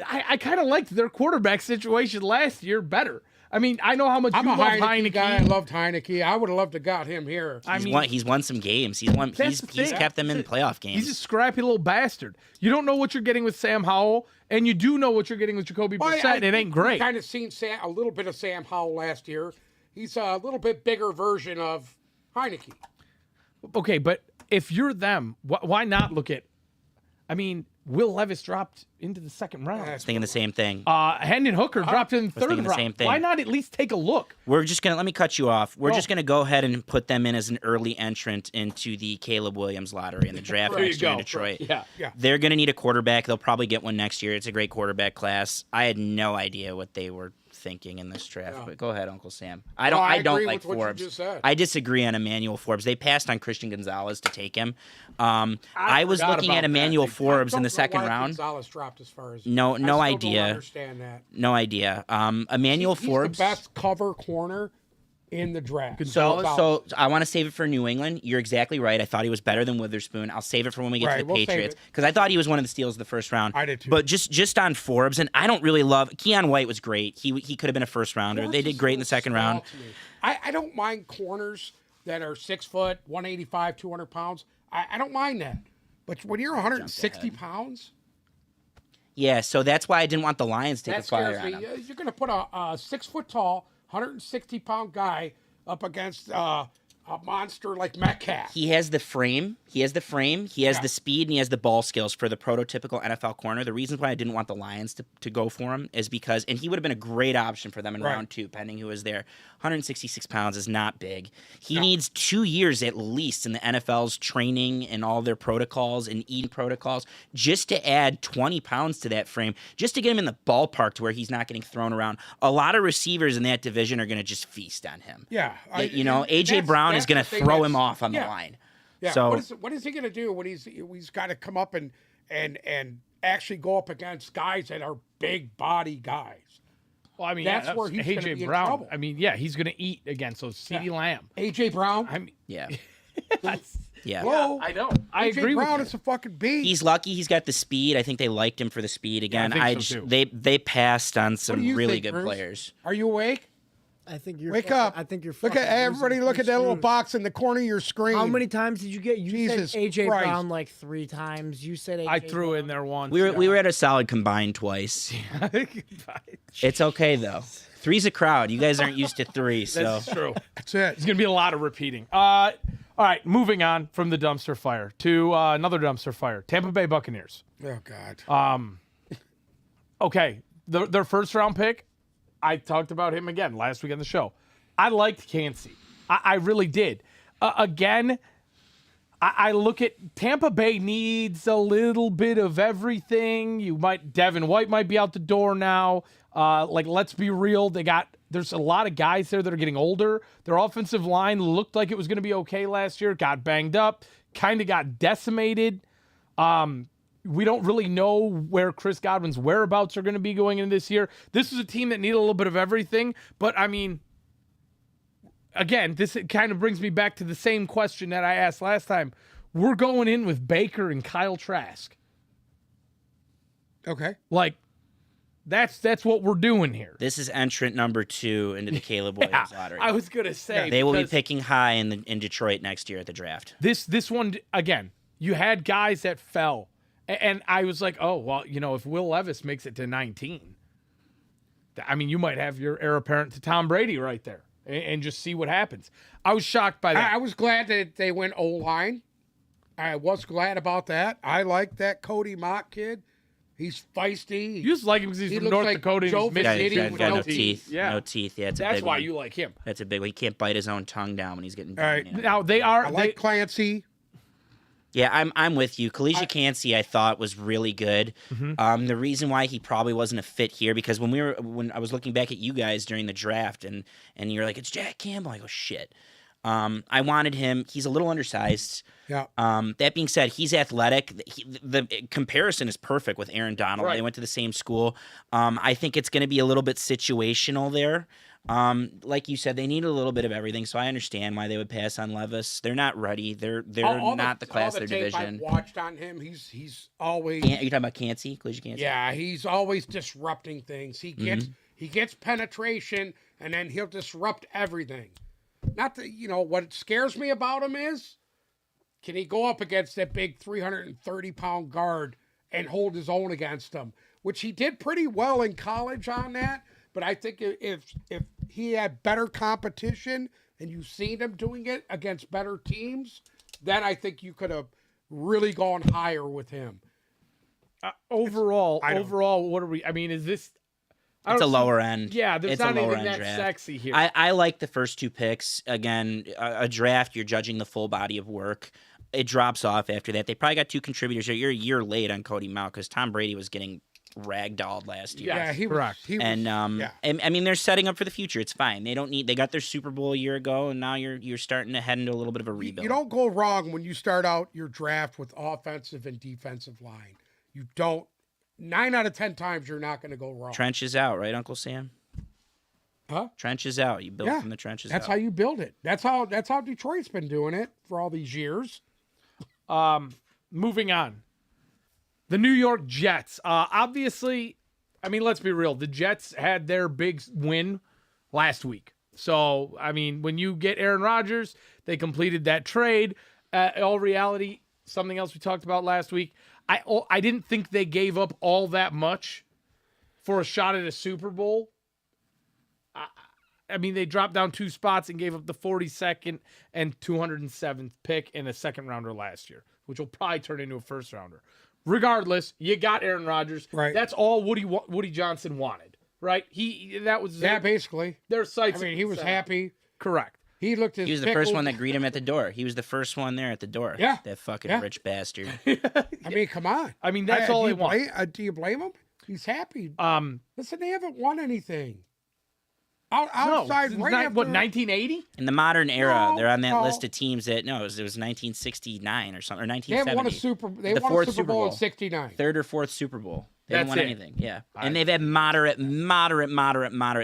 I kind of liked their quarterback situation last year better. I mean, I know how much I'm you a love Heineke guy. I Heineke. loved Heineke. I would have loved to got him here. I He's mean, won some games. He's That's the thing. kept them in playoff he's a games. scrappy little bastard. You don't know what you're getting with Sam Howell, and you do know what you're getting with Jacoby Brissett, and it ain't great. Kind of seen a little bit of Sam Howell last year. He's a little bit bigger version of Heineke. Okay, but if you're them, why not look at? I mean, Will Levis dropped into the second round. I was thinking the same thing. Hendon Hooker dropped in the third thinking the round. same thing. Why not at least take a look? Let me cut you off. We're just gonna go ahead and put them in as an early entrant into the Caleb Williams lottery in the draft There you next year in go. Detroit. Yeah. They're gonna need a quarterback. They'll probably get one next year. It's a great quarterback class. I had no idea what they were thinking in this draft. But go ahead, Uncle Sam. I don't agree like with what you Forbes. just said. I disagree on Emmanuel Forbes. They passed on Christian Gonzalez to take him. I was forgot looking about at that. Emmanuel Forbes in the Don't know second why round. Gonzalez dropped as far as No I still idea. Don't understand that. No idea. Emmanuel He's Forbes. the best cover corner in the draft. So I want to save it for New England. You're exactly right. I thought he was better than Witherspoon. I'll save it for when we get to Right, the we'll save Patriots it. because I thought he was one of the steals of the first round. I did too. But just on Forbes, and I don't really love Keon White was great. He could have been a first rounder. Forbes They is did a great in the little second small round. to me. I don't mind corners that are 6 foot, 185, 200 pounds. I don't mind that. But when you're 160 pounds, Yeah, so that's why I didn't want the Lions to take that a flyer scares on me. him. You're going to put a 6 foot tall, 160 pound guy up against a monster like Metcalf. He has the frame. He has the speed, and he has the ball skills for the prototypical NFL corner. The reason why I didn't want the Lions to go for him is because, and he would have been a great option for them in round 2, pending who was there. 166 pounds is not big. He needs 2 years at least in the NFL's training and all their protocols and eating protocols just to add 20 pounds to that frame, just to get him in the ballpark to where he's not getting thrown around. A lot of receivers in that division are going to just feast on him. Yeah. A.J. Brown is going to throw him off on the line. Yeah. So what is he going to do when he's got to come up and actually go up against guys that are big body guys? Well, I mean, That's that's where he's gonna AJ be in Brown. trouble. I mean, yeah, he's going to eat against those CeeDee Lamb. AJ Brown. I mean, yeah, that's, yeah. Whoa. I know. I AJ agree Brown with is you. a fucking beast. He's lucky he's got the speed. I think they liked him for the speed again. I think so, too. They passed on What some do you really think, good Bruce? players. Are you awake? I think you're Wake fucking- up. I think you're Look fucking at everybody. losing. Look at that You're little screwed. box in the corner of your screen. How many times did you get? You Jesus said AJ Christ. Brown like 3 times. You said AJ I threw Brown. in there once. We were at a solid combined twice. It's okay though. 3's a crowd. You guys aren't used to 3, so That's true. That's it. There's going to be a lot of repeating. All right, moving on from the dumpster fire to another dumpster fire. Tampa Bay Buccaneers. Oh God. Okay, their first round pick, I talked about him again last week on the show. I liked Kancey. I really did. Again, I look at Tampa Bay needs a little bit of everything. Devin White might be out the door now. Let's be real. There's a lot of guys there that are getting older. Their offensive line looked like it was going to be okay last year. Got banged up. Kind of got decimated. We don't really know where Chris Godwin's whereabouts are going to be going into this year. This is a team that needed a little bit of everything. But, I mean, again, this kind of brings me back to the same question that I asked last time. We're going in with Baker and Kyle Trask. Okay. That's what we're doing here. this is entrant number 2 into the Caleb Williams lottery. I was going to say. They will be because picking high in Detroit next year at the draft. This one, again, you had guys that fell. And I was like, oh, well, if Will Levis makes it to 19, I mean, you might have your heir apparent to Tom Brady right there and just see what happens. I was shocked by that. I was glad that they went O-line. I was glad about that. I like that Cody Mott kid. He's feisty. You just like him because he's He from looks North like Dakota. Joe And he's Got, City Michigan. with got no no teeth. Yeah. No teeth. Yeah, it's a That's big why one. you like him. That's a big one. He can't bite his own tongue down when he's getting All right. dominated. Now, they are. I like Clancy. Yeah, I'm with you. Kalisha Cansey, I thought was really good. The reason why he probably wasn't a fit here because when I was looking back at you guys during the draft and you're like, it's Jack Campbell. I go, shit. I wanted him. He's a little undersized. Yeah. That being said, he's athletic. The comparison is perfect with Aaron Donald. Right. They went to the same school. I think it's going to be a little bit situational there. Like you said, they need a little bit of everything, so I understand why they would pass on Levis. They're not ready. They're not the class all of the their tape division. I've watched on him. He's always Are you talking about Kalisha Cansey? yeah. He's always disrupting things. He gets penetration. and then he'll disrupt everything. Not that, what scares me about him is, can he go up against that big 330-pound guard and hold his own against him? Which he did pretty well in college on that. But I think if he had better competition and you've seen him doing it against better teams, then I think you could have really gone higher with him. Overall, what are we? I mean, is this? It's a lower end. Yeah, there's it's not a lower anything end that draft. sexy here. I like the first 2 picks. Again, a draft, you're judging the full body of work. It drops off after that. They probably got 2 contributors. You're a year late on Cody Mount because Tom Brady was getting ragdolled last year. Yes, Yeah, he correct. was. And I mean, they're setting up for the future. It's fine. They don't need. They got their Super Bowl a year ago, and now you're starting to head into a little bit of a rebuild. You don't go wrong when you start out your draft with offensive and defensive line. You don't. 9 out of 10 times you're not going to go wrong. Trench is out, right, Uncle Sam? Huh? Trench is out. You build from the trenches. That's out. how you build it. That's how Detroit's been doing it for all these years. Moving on. The New York Jets. Obviously, I mean, let's be real. The Jets had their big win last week. So, I mean, when you get Aaron Rodgers, they completed that trade. All reality, something else we talked about last week. I didn't think they gave up all that much for a shot at a Super Bowl. I mean, they dropped down 2 spots and gave up the 42nd and 207th pick in a second rounder last year, which will probably turn into a first rounder. Regardless, you got Aaron Rodgers. Right. That's all Woody Johnson wanted, right? That was Basically. their sights. I mean, he was happy. Correct. He looked as He was the first one that greeted him at the door. He was the first one there at the door. Yeah. That fucking rich bastard. I mean, come on. I mean, that's all they want. Do you blame him? He's happy. Um, Listen, they haven't won anything. Outside, no, right after, what, 1980? In the modern era, No, they're on that no. list of teams that, it was 1969 or something, or They 1970. haven't won a Super. They The won a fourth Super Super Bowl in Bowl. '69. 3rd or 4th Super Bowl. They haven't That's won it. anything. Yeah. And they've had moderate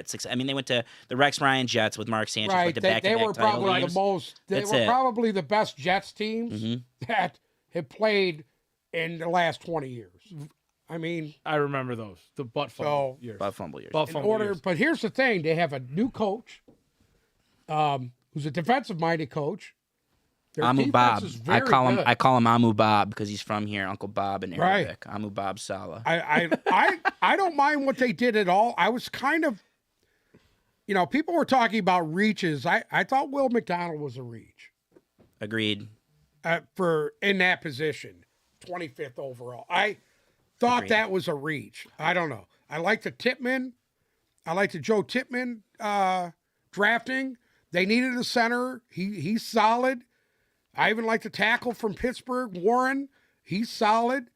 success. I mean, they went to the Rex Ryan Jets with Mark Sanchez, Right. like the They back-to-back were title probably games. the most. They That's were it. probably the best Jets teams Mm-hmm. that have played in the last 20 years. I mean, I remember those. The butt fumble So- years. Butt fumble years. Butt fumble years. but here's the thing: they have a new coach, who's a defensive-minded coach. Their Amu defense Bob. is I very call good. him Amu Bob because he's from here, Uncle Bob in Right. Arabic. Amu Bob Salah. I don't mind what they did at all. I was kind of, people were talking about reaches. I thought Will McDonald was a reach Agreed. for in that position, 25th overall. I thought Agreed. that was a reach. I don't know. I like the Tippmann. I like the Joe Tippmann drafting. They needed a center. He's solid. I even like the tackle from Pittsburgh, Warren. He's solid.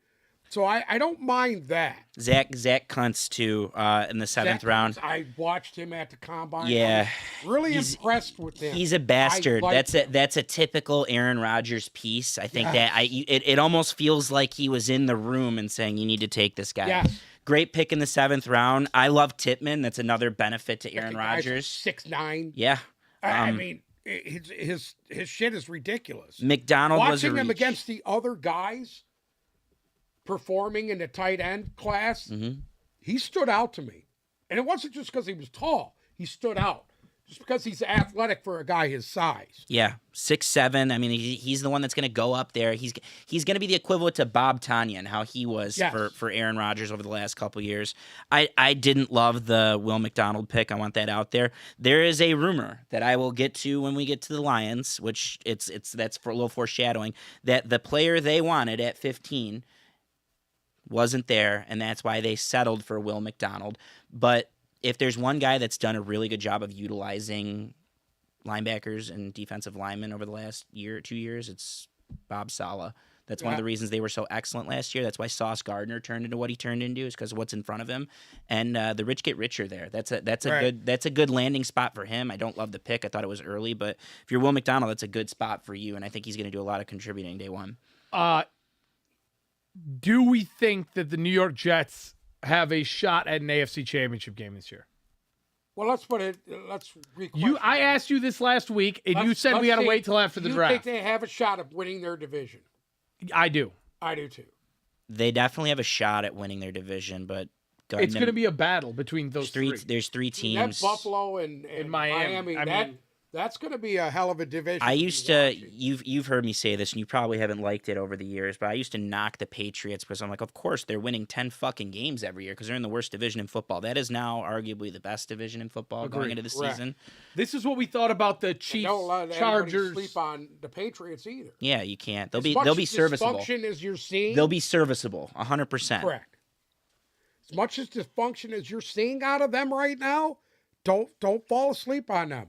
So I don't mind that. Zach Kuntz, too, in the 7th round. I watched him at the combine. Yeah. I was really He's- impressed with him. He's a bastard. I like That's a typical Aaron Rodgers piece. I think Yes. it almost feels like he was in the room and saying, you need to take this guy. Yes. Great pick in the 7th round. I love Tippmann. That's another benefit to The Aaron guy's Rodgers. 6'9". Yeah. I mean, his shit is ridiculous. McDonald was a Watching him reach. against the other guys performing in the tight end class, Mm-hmm. he stood out to me. And it wasn't just because he was tall. He stood out. Just because he's athletic for a guy his size. Yeah, 6'7". I mean, he's the one that's going to go up there. He's going to be the equivalent to Bob Tonyan, how he was Yes. for Aaron Rodgers over the last couple years. I didn't love the Will McDonald pick. I want that out there. There is a rumor that I will get to when we get to the Lions, which that's for a little foreshadowing, that the player they wanted at 15 wasn't there, and that's why they settled for Will McDonald. But if there's one guy that's done a really good job of utilizing linebackers and defensive linemen over the last 2 years, it's Bob Saleh. That's one of the reasons they were so excellent last year. That's why Sauce Gardner turned into what he turned into, is because of what's in front of him. And the rich get richer there. That's a good landing spot for him. I don't love the pick. I thought it was early, but if you're Will McDonald, that's a good spot for you, and I think he's going to do a lot of contributing day one. Do we think that the New York Jets have a shot at an AFC Championship game this year? Well, let's re-question I that. asked you this last week, and you Let's- said we let's got to see. wait till after the You draft. think they have a shot of winning their division? I do. I do too. They definitely have a shot at winning their division, but Go It's ahead. going to be a battle between those three. There's three That's teams. Buffalo and Miami. I mean, that's going to be a hell of a division. I to be used to, watching. you've heard me say this, and you probably haven't liked it over the years, but I used to knock the Patriots because I'm like, of course they're winning 10 fucking games every year because they're in the worst division in football. That is now arguably the best division in football going into the Correct. season. This is what we thought about the Chiefs, Don't let anybody Chargers. sleep on the Patriots either. Yeah, you can't. They'll As much be as serviceable. Dysfunction as you're seeing, They'll be serviceable, 100%. correct. As much as dysfunction as you're seeing out of them right now, don't fall asleep on them.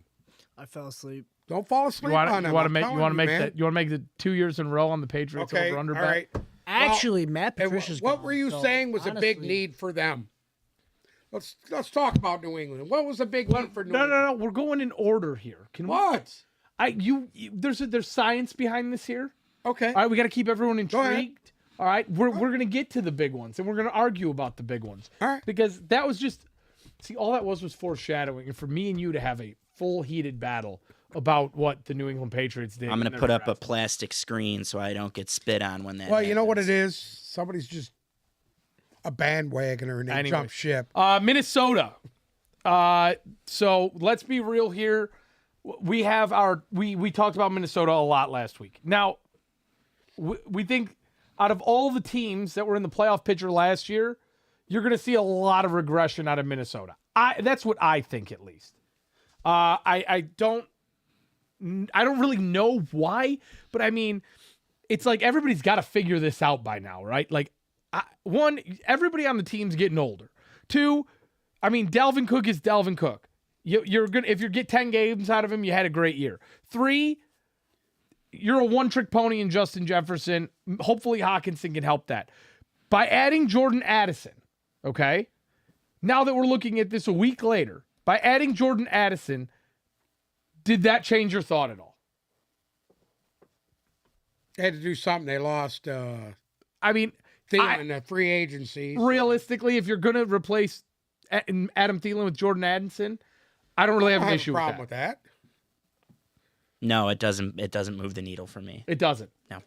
I fell asleep. Don't fall asleep You on want them. to I'm make telling make man. that? You want to make the 2 years in a row on the Patriots Okay, over under all bet? right. Actually, Matt And Patricia's what gone, were you so saying was a big honestly- need for them? Let's talk about New England. What was a big need for New No, England? no, no. We're going in order here. Can we? What? There's science behind this here. Okay. All right, we got to keep everyone Go ahead. intrigued. All right, we're going to get to the big ones, and we're going to argue about the big ones. All right. Because that was just, all that was foreshadowing, and for me and you to have a full heated battle about what the New England Patriots did. I'm going in to their put up a draft. plastic screen so I don't get spit on when that Well, you know what happens. it is? Somebody's just a bandwagoner and they Anyway. jump ship. Minnesota. So let's be real here. We have we talked about Minnesota a lot last week. Now, we think out of all the teams that were in the playoff picture last year, you're going to see a lot of regression out of Minnesota. That's what I think, at least. I don't really know why, but I mean, it's like everybody's got to figure this out by now, right? Like, one, everybody on the team's getting older. Two, I mean, Dalvin Cook is Dalvin Cook. You're gonna, if you get 10 games out of him, you had a great year. Three, you're a one-trick pony in Justin Jefferson. Hopefully Hawkinson can help that. By adding Jordan Addison, okay? Now that we're looking at this a week later, by adding Jordan Addison, did that change your thought at all? They had to do something. They lost I mean, Thielen in the free agency. realistically, if you're going to replace Adam Thielen with Jordan Addison, I don't really have I an have issue a problem with with that. No, it doesn't. It doesn't move the needle for me. It doesn't. No.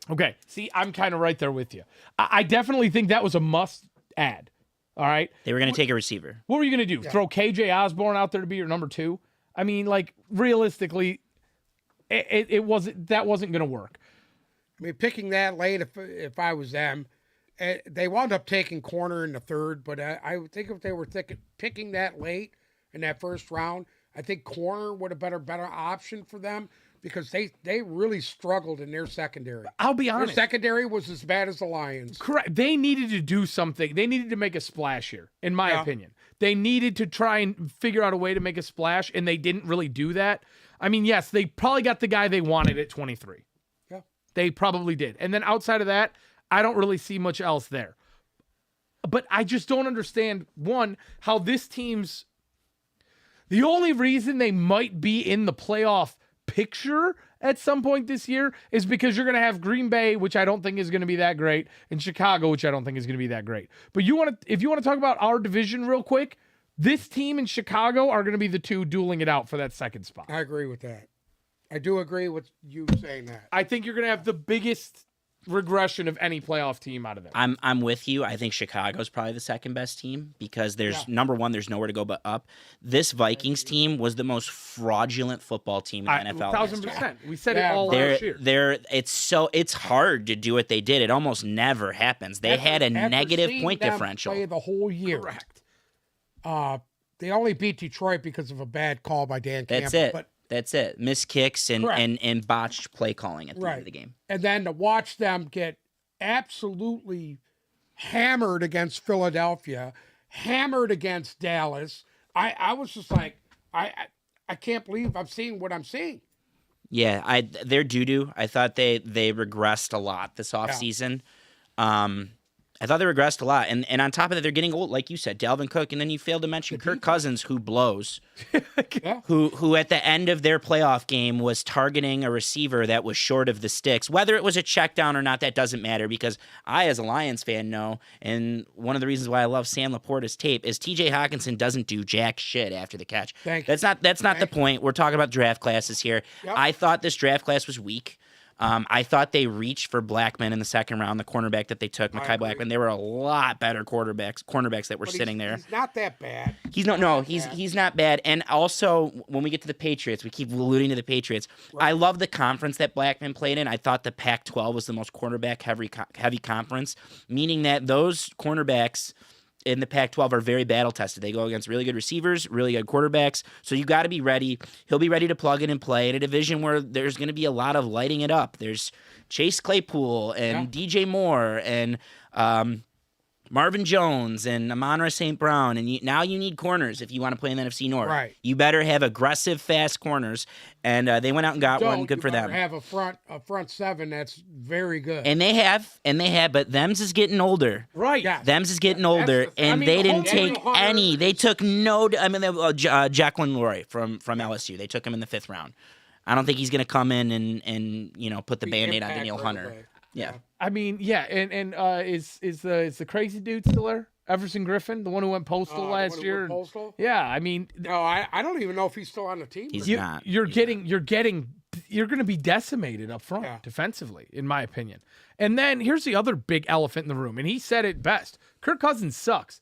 Okay. See, I'm kind of right there with you. I definitely think that was a must add. All right. They were going to take a receiver. What were you going to do? Yeah. Throw KJ Osborne out there to be your number 2? I mean, like, realistically, that wasn't going to work. I mean, picking that late, if I was them, they wound up taking corner in the third, but I would think if they were picking that late in that first round, I think corner would have been a better option for them because they really struggled in their secondary. I'll be Their honest. secondary was as bad as the Lions. Correct. They needed to do something. They needed to make a splash here, in my opinion. They needed to try and figure out a way to make a splash, and they didn't really do that. I mean, yes, they probably got the guy they wanted at 23. Yeah. They probably did. And then outside of that, I don't really see much else there. But I just don't understand, one, how this team's... The only reason they might be in the playoff picture at some point this year is because you're going to have Green Bay, which I don't think is going to be that great, and Chicago, which I don't think is going to be that great. But if you want to talk about our division real quick, this team in Chicago are going to be the two dueling it out for that second spot. I agree with that. I do agree with you saying that. I think you're going to have the biggest regression of any playoff team out of there. I'm with you. I think Chicago's probably the second best team because there's number one, there's nowhere to go but up. This Vikings team was the most fraudulent football team in the NFL. last year. 1,000%. We said it Yeah, all last year. It's hard to do what they did. It almost never happens. They had a After negative seeing point them differential. play the whole year. Correct. They only beat Detroit because of a bad call by Dan Campbell. That's it. But That's it. Missed kicks and, Correct. and botched play calling at the end Right. of the game. and then to watch them get absolutely hammered against Philadelphia, hammered against Dallas, I was just like, I can't believe I'm seeing what I'm seeing. Yeah, they're doo-doo. I thought they regressed a lot this offseason. I thought they regressed a lot. And on top of that, they're getting old, like you said, Dalvin Cook, and then you failed to mention Kirk Cousins, who blows, Yeah. who at the end of their playoff game was targeting a receiver that was short of the sticks. Whether it was a check down or not, that doesn't matter because I, as a Lions fan, know, and one of the reasons why I love Sam Laporta's tape is TJ Hawkinson doesn't do jack shit after the catch. Thank you. That's not the point. We're talking about draft classes here. Yep. I thought this draft class was weak. I thought they reached for Blackman in the second round, the cornerback that they took, Mekhi Blackman. There were a lot better cornerbacks that were sitting there. He's not that bad. He's not bad. And also, when we get to the Patriots, we keep alluding to the Patriots. Right. I love the conference that Blackman played in. I thought the Pac-12 was the most cornerback heavy conference, meaning that those cornerbacks in the Pac-12 are very battle tested. They go against really good receivers, really good quarterbacks. So you got to be ready. He'll be ready to plug in and play in a division where there's going to be a lot of lighting it up. There's Chase Claypool and DJ Moore and Marvin Jones and Amon-Ra St. Brown, and now you need corners if you want to play in the NFC North. Right. You better have aggressive, fast corners, and they went out and got one. Good for them. Have a front seven that's very good. And they have, but them's is getting older. Right. Yeah. Them's is getting older, and they didn't take any. They took no. I mean, Jacqueline Laurie from LSU. They took him in the 5th round. I don't think he's going to come in and put the Band-Aid on Danielle Hunter. Yeah. I mean, yeah, and is the crazy dude still there? Everson Griffin, the one who went postal last year. Postal? Yeah, I mean, no, I don't even know if he's still on the team. He's not. You're going to be decimated up front defensively, in my opinion. And then here's the other big elephant in the room, and he said it best. Kirk Cousins sucks.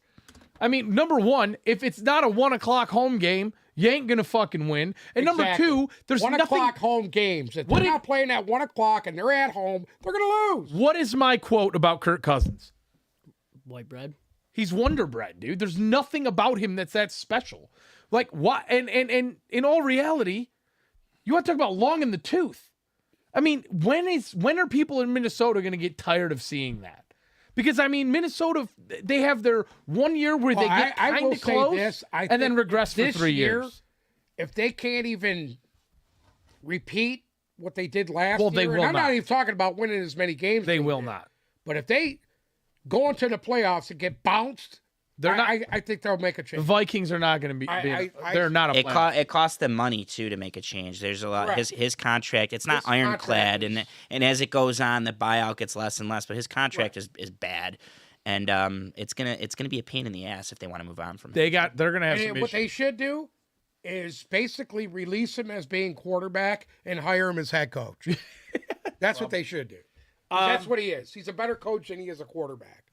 I mean, number one, if it's not a 1:00 home game, you ain't gonna fucking win. And number two, there's 1 nothing. o'clock home games. If they're not playing at 1 o'clock and they're at home, they're gonna lose. What is my quote about Kirk Cousins? White bread. He's Wonder Bread, dude. There's nothing about him that's that special. Like what? And in all reality, you want to talk about long in the tooth. I mean, when are people in Minnesota gonna get tired of seeing that? Because, I mean, Minnesota, they have their 1 year where they get kind of close and then regress for 3 years. If they can't even repeat what they did last year, they will I'm not even talking about winning as many games. They will not. But if they go into the playoffs and get bounced, I think they'll make a change. The Vikings are not going to be. They're not a. It costs them money too to make a change. There's a lot. Right. His contract. It's not ironclad, and as it goes on, the buyout gets less and less. But his contract is bad, and it's gonna be a pain in the ass if they want to move on from it. They're gonna have some issues. What they should do is basically release him as being quarterback and hire him as head coach. That's what they should do. That's what he is. He's a better coach than he is a quarterback.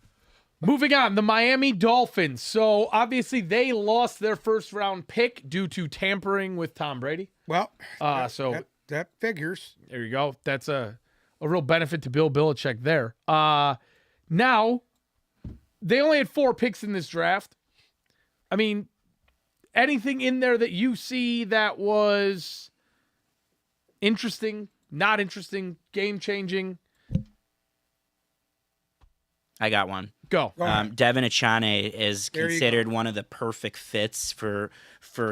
Moving on, the Miami Dolphins. So, obviously, they lost their first-round pick due to tampering with Tom Brady. Well, that figures. There you go. That's a real benefit to Bill Belichick there. Now, they only had 4 picks in this draft. I mean, anything in there that you see that was interesting, not interesting, game-changing? I got one. Go. Devin Achane is considered one of the perfect fits for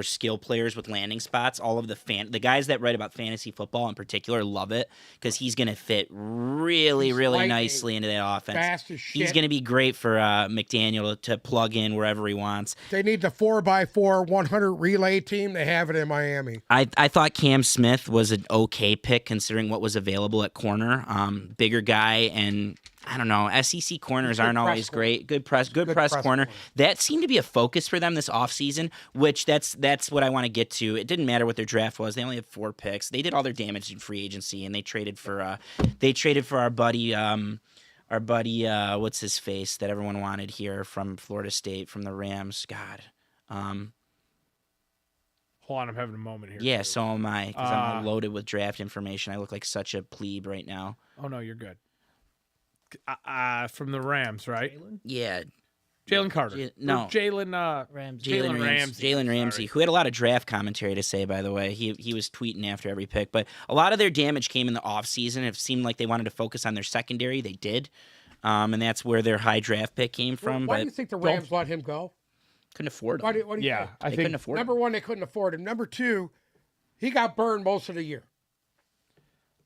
skill players with landing spots. All of the guys that write about fantasy football in particular love it because he's going to fit really nicely into that offense. Fast as shit. He's going to be great for McDaniel to plug in wherever he wants. They need the 4x4 100 relay team. They have it in Miami. I thought Cam Smith was an okay pick considering what was available at corner. Bigger guy and I don't know. SEC corners aren't always great. Good press corner. That seemed to be a focus for them this offseason, which that's what I want to get to. It didn't matter what their draft was. They only had 4 picks. They did all their damage in free agency, and they traded for our buddy what's his face that everyone wanted here from Florida State from the Rams. God. Hold on, I'm having a moment here. Yeah, so am I because I'm loaded with draft information. I look like such a plebe right now. Oh no, you're good. From the Rams, right? Yeah. Jalen Carter. Jalen Ramsey, who had a lot of draft commentary to say, by the way. He was tweeting after every pick. But a lot of their damage came in the offseason. It seemed like they wanted to focus on their secondary. They did. And that's where their high draft pick came from. Why do you think the Rams let him go? Couldn't afford him. What do you think? I think couldn't afford him. Number one, they couldn't afford him. Number two, he got burned most of the year.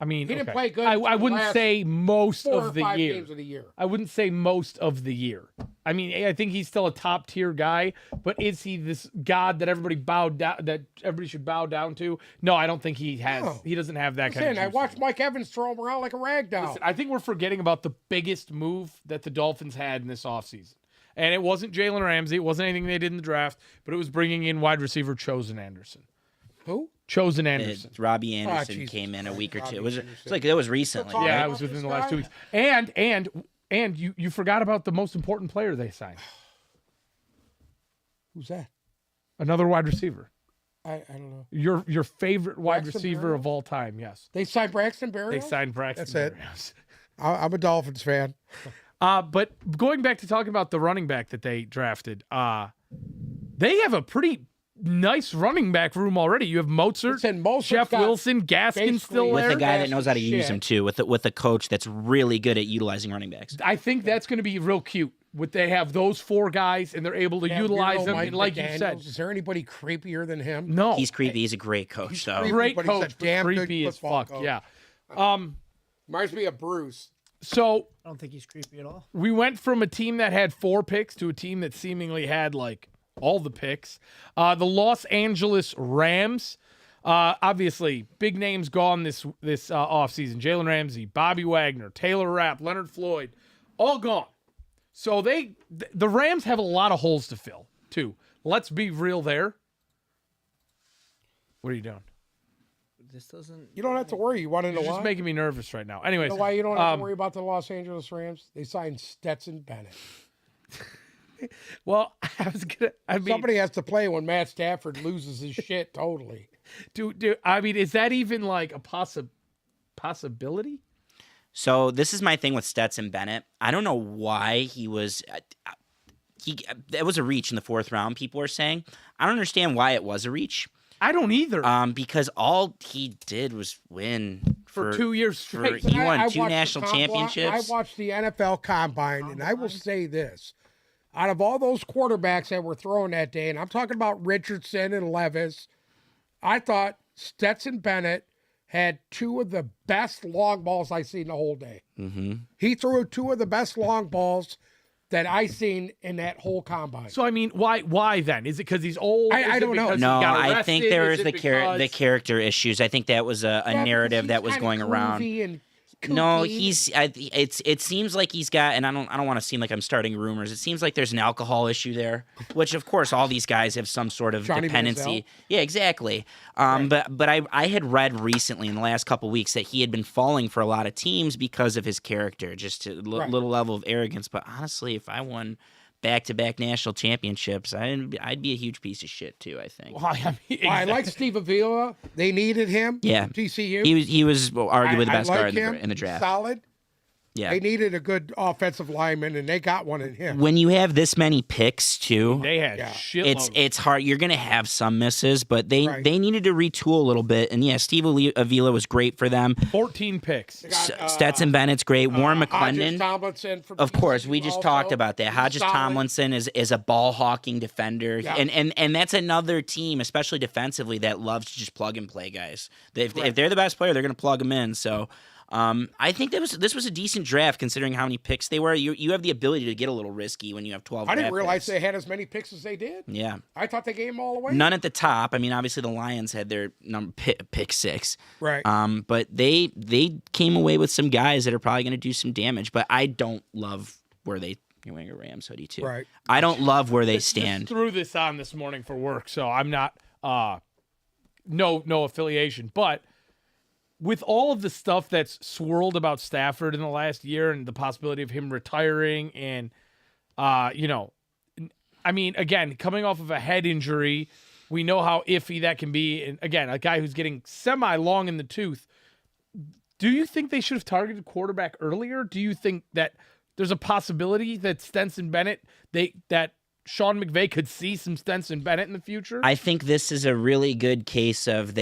I mean, he didn't play good. I wouldn't say most of the year. Games of the year. I wouldn't say most of the year. I mean, I think he's still a top tier guy, but is he this god that everybody should bow down to? No, I don't think he has. No. He doesn't have that kind of. I watched Mike Evans throw him around like a rag doll. Listen, I think we're forgetting about the biggest move that the Dolphins had in this offseason. And it wasn't Jalen Ramsey. It wasn't anything they did in the draft, but it was bringing in wide receiver Chosen Anderson. Who? Chosen Anderson. Robbie Anderson Jesus came in a Christ, week or two. Robbie It's like that was recently. Talk Yeah, right? it was within the last 2 weeks. And you forgot about the most important player they signed. Who's that? Another wide receiver. I don't know. Your favorite wide Braxton receiver Berrios? of all time, yes. They signed Braxton Berrios? They signed Braxton That's it. Berrios. I'm a Dolphins fan. But going back to talking about the running back that they drafted, they have a pretty nice running back room already. You have Mozart, Listen, Mostert's Jeff got Wilson, Gaskin basically- still With there. a guy that knows how to use Shit. him too, with a coach that's really good at utilizing running backs. I think that's going to be real cute. With they have those 4 guys and they're able to Yeah, utilize weirdo them, Mike and like you McDaniels. said, Is there anybody creepier than him? no, He's creepy. He's a great coach, though. creepy. great but he's a coach, but damn good creepy as football fuck. coach. Yeah. Reminds me of Bruce. So I don't think he's creepy at all. we went from a team that had 4 picks to a team that seemingly had like all the picks. The Los Angeles Rams, obviously big names gone this offseason. Jalen Ramsey, Bobby Wagner, Taylor Rapp, Leonard Floyd, all gone. So the Rams have a lot of holes to fill too. Let's be real there. What are you doing? This doesn't. You don't have to worry. You want to know You're why? just making me nervous right now. Anyways, You know why you don't have to worry about the Los Angeles Rams? They signed Stetson Bennett. well, I mean, Somebody has to play when Matt Stafford loses his shit totally. is that even like a possibility? So this is my thing with Stetson Bennett. I don't know why he was. It was a reach in the 4th round. People are saying. I don't understand why it was a reach. I don't either. Because all he did was win for 2 years straight. He won I 2 watched the national championships. I watched the NFL Combine, and I will say this. Out of all those quarterbacks that were thrown that day, and I'm talking about Richardson and Levis, I thought Stetson Bennett had 2 of the best long balls I've seen the whole day. Mm-hmm. He threw 2 of the best long balls that I seen in that whole combine. So I mean, why then? Is it because he's old? I don't know. No, I think there was the character issues. I think that was a narrative that was going around. No, it seems like he's got, and I don't want to seem like I'm starting rumors. It seems like there's an alcohol issue there, which of course all these guys have some sort of Johnny dependency. Manziel. Yeah, exactly. But I had read recently in the last couple of weeks that he had been falling for a lot of teams because of his character, just a little level of arrogance. But honestly, if I won back-to-back national championships, I'd be a huge piece of shit too, I think. Well, I mean, I like Steve Avila. They needed him. Yeah. TCU. He was arguably the I best like guard him. in the draft. Solid. Yeah. They needed a good offensive lineman, and they got one in him. When you have this many picks too, they had shitloads. it's hard. You're gonna have some misses, but they needed to retool a little bit. And yeah, Steve Avila was great for them. 14 picks. Stetson Bennett's great. Warren Hodges McClendon, Tomlinson from of course, we TCU just also. talked about that. He's Hodges solid. Tomlinson is a ball hawking defender, Yeah. and that's another team, especially defensively, that loves to just plug and play guys. If they're the best player, they're gonna plug them in. So. I think this was a decent draft considering how many picks they were. You have the ability to get a little risky when you have 12. I didn't draft realize picks. they had as many picks as they did. Yeah. I thought they gave them all away. None at the top. I mean, obviously the Lions had their pick 6. Right. But they came away with some guys that are probably going to do some damage. But I don't love where you're wearing a Rams hoodie too. Right. I don't love where they Just stand. threw this on this morning for work, so I'm not no affiliation, but with all of the stuff that's swirled about Stafford in the last year and the possibility of him retiring and, I mean, again, coming off of a head injury, we know how iffy that can be. And again, a guy who's getting semi-long in the tooth. Do you think they should have targeted quarterback earlier? Do you think that there's a possibility that Stetson Bennett, that Sean McVay could see some Stetson Bennett in the future? I think this is a really good case of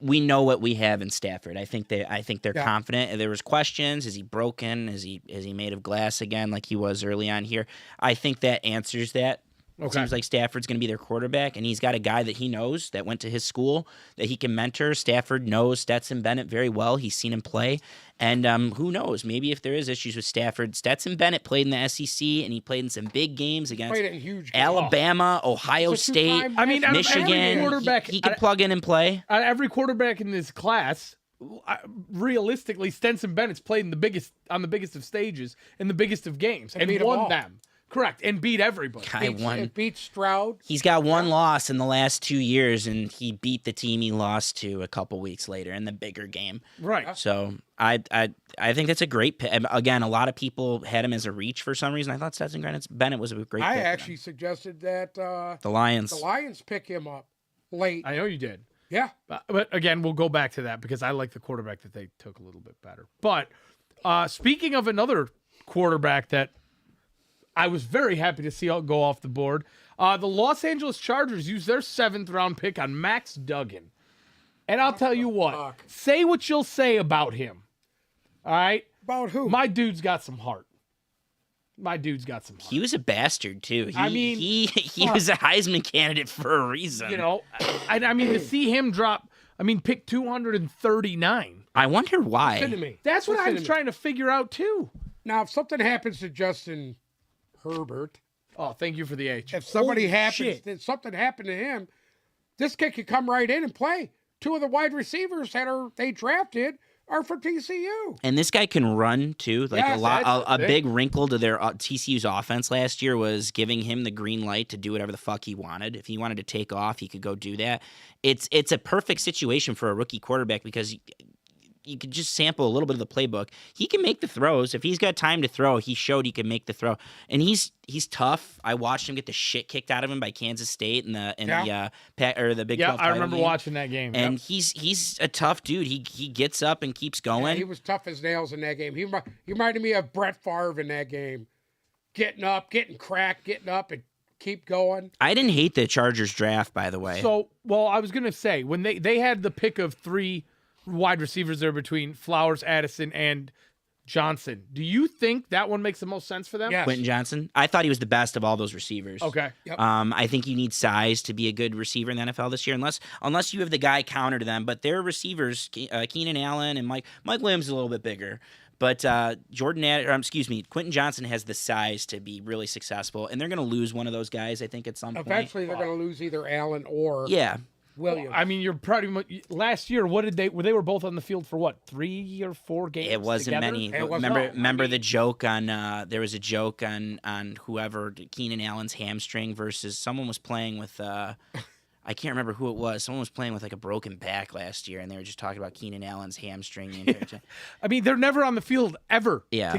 we know what we have in Stafford. I think they're confident. There was questions. Is he broken? Is he made of glass again like he was early on here? I think that answers that. It seems like Stafford's going to be their quarterback, and he's got a guy that he knows that went to his school that he can mentor. Stafford knows Stetson Bennett very well. He's seen him play. And who knows? Maybe if there is issues with Stafford, Stetson Bennett played in the SEC, and he played in some big games against Played in huge games. Alabama, Ohio It's a State, two-time I mean, out of every Michigan. quarterback- He can plug in and play. Every quarterback in this class, realistically, Stetson Bennett's played on the biggest of stages in the biggest of games and beat 'em won all. them. Correct, and beat everybody. It beats Stroud. He's got one loss in the last 2 years, and he beat the team he lost to a couple weeks later in the bigger game. Right. So I think that's a great pick. Again, a lot of people had him as a reach for some reason. I thought Stetson Bennett was a great pick. I actually suggested that the Lions. the Lions pick him up late. I know you did. Yeah. But again, we'll go back to that because I like the quarterback that they took a little bit better. But speaking of another quarterback that I was very happy to see go off the board, the Los Angeles Chargers used their 7th-round pick on Max Duggan. And I'll tell you what, fuck? say what you'll say about him. All right? About who? My dude's got some heart. My dude's got some heart. He was a bastard too. He fuck. was a Heisman candidate for a reason. You know, I mean, to see him drop, pick 239. I wonder why. Listen to me. That's what I Listen was to me. trying to figure out, too. Now, if something happens to Justin Herbert, Oh, thank you for the H. if somebody Holy happens, shit. if something happened to him, this kid could come right in and play. 2 of the wide receivers they drafted are from TCU. And this guy can run too. Like Yes, a lot, that's a the big wrinkle to their TCU's offense last year was giving him the green light to do whatever the fuck he wanted. If he wanted to take off, he could go do that. It's a perfect situation for a rookie quarterback because you could just sample a little bit of the playbook. He can make the throws. If he's got time to throw, he showed he can make the throw. And he's tough. I watched him get the shit kicked out of him by Kansas State in the Big 12 Yeah, I title remember game. watching that game. And Yep. he's a tough dude. He gets up and keeps going. Yeah, he was tough as nails in that game. He reminded me of Brett Favre in that game. Getting up, getting cracked, getting up and keep going. I didn't hate the Chargers draft, by the way. So, well, I was going to say, when they had the pick of 3 wide receivers there between Flowers, Addison, and Johnson, do you think that one makes the most sense for them? Yes. Quentin Johnson, I thought he was the best of all those receivers. Okay. Yep. I think you need size to be a good receiver in the NFL this year, unless you have the guy counter to them. But their receivers, Keenan Allen and Mike Williams, is a little bit bigger. But Quentin Johnson has the size to be really successful, and they're going to lose one of those guys, I think, at some point. Eventually, they're going to lose either Allen or Yeah. Williams. I mean, you're pretty much last year. What did they were both on the field for? What, 3 or 4 games? It wasn't together? many. It wasn't- Remember the joke on there was a joke on whoever Keenan Allen's hamstring versus someone was playing with I can't remember who it was. Someone was playing with like a broken back last year, and they were just talking about Keenan Allen's hamstring. I mean, they're never on the field ever Yeah.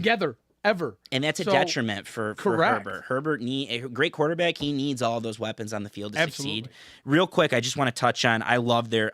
ever. And that's a So, detriment for correct. Herbert. Herbert a great quarterback. He needs all those weapons on the field to Absolutely. succeed. Real quick, I just want to touch on. I love their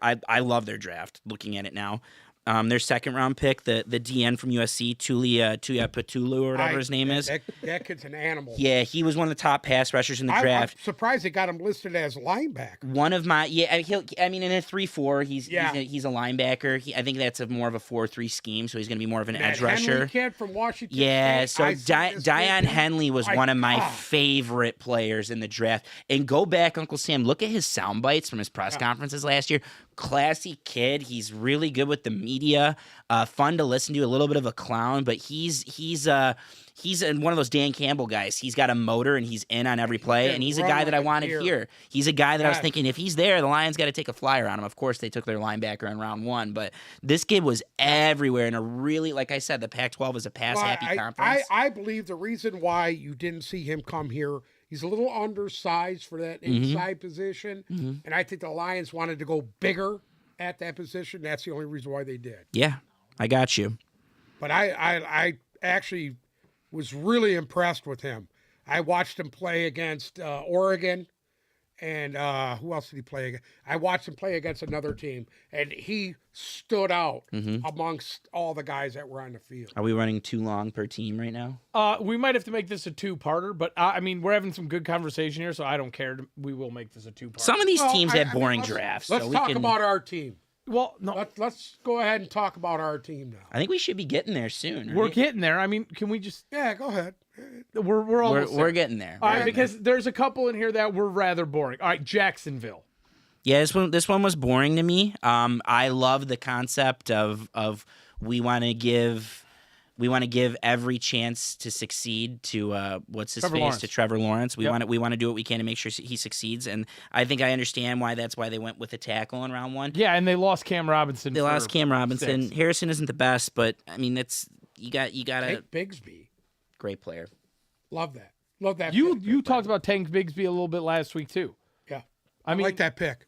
draft. Looking at it now, their 2nd-round pick, the DN from USC, Tuiaputulu or whatever his name is. That kid's an animal. Yeah, he was one of the top pass rushers in the draft. I'm surprised they got him listed as linebacker. One of my in a 3-4, he's a linebacker. I think that's more of a 4-3 scheme, so he's going to be more of an edge rusher. Henley kid from Washington Yeah, State. so Dion Henley was one of my favorite players in the draft. And go back, Uncle Sam, look at his sound bites from his press conferences last year. Classy kid. He's really good with the media. Fun to listen to. A little bit of a clown, but he's one of those Dan Campbell guys. He's got a motor and he's in on every play. And he's a guy that I wanted here. He's a guy that I was thinking if he's there, the Lions got to take a flyer on him. Of course, they took their linebacker in round 1, but this kid was everywhere. And a really, like I said, the Pac-12 is a pass-happy conference. I believe the reason why you didn't see him come here, he's a little undersized for that inside position. And I think the Lions wanted to go bigger at that position. That's the only reason why they did. Yeah, I got you. But I actually was really impressed with him. I watched him play against Oregon, and who else did he play against? I watched him play against another team, and he stood out amongst all the guys that were on the field. Are we running too long per team right now? We might have to make this a 2-parter, but I mean, we're having some good conversation here, so I don't care. We will make this a 2-parter. Some of these teams have boring let's- drafts. Let's so talk we can, about our team. Well, no, Let's go ahead and talk about our team now. I think we should be getting there soon. we're Right? getting there. I mean, can we just? Yeah, go ahead. We're almost We're there. getting there. All right, because there's a couple in here that were rather boring. All right, Jacksonville. Yeah, this one was boring to me. I love the concept of we want to give every chance to succeed to Trevor Lawrence. We Yep. want to do what we can to make sure he succeeds, and I think I understand why they went with the tackle in round 1. Yeah, and they lost Cam Robinson. They lost Cam Robinson. 6. Harrison isn't the best, but I mean you got a Take Bigsby. great player. Love that. Love that. You talked about Tank Bigsby a little bit last week too. Yeah. I mean, like that pick.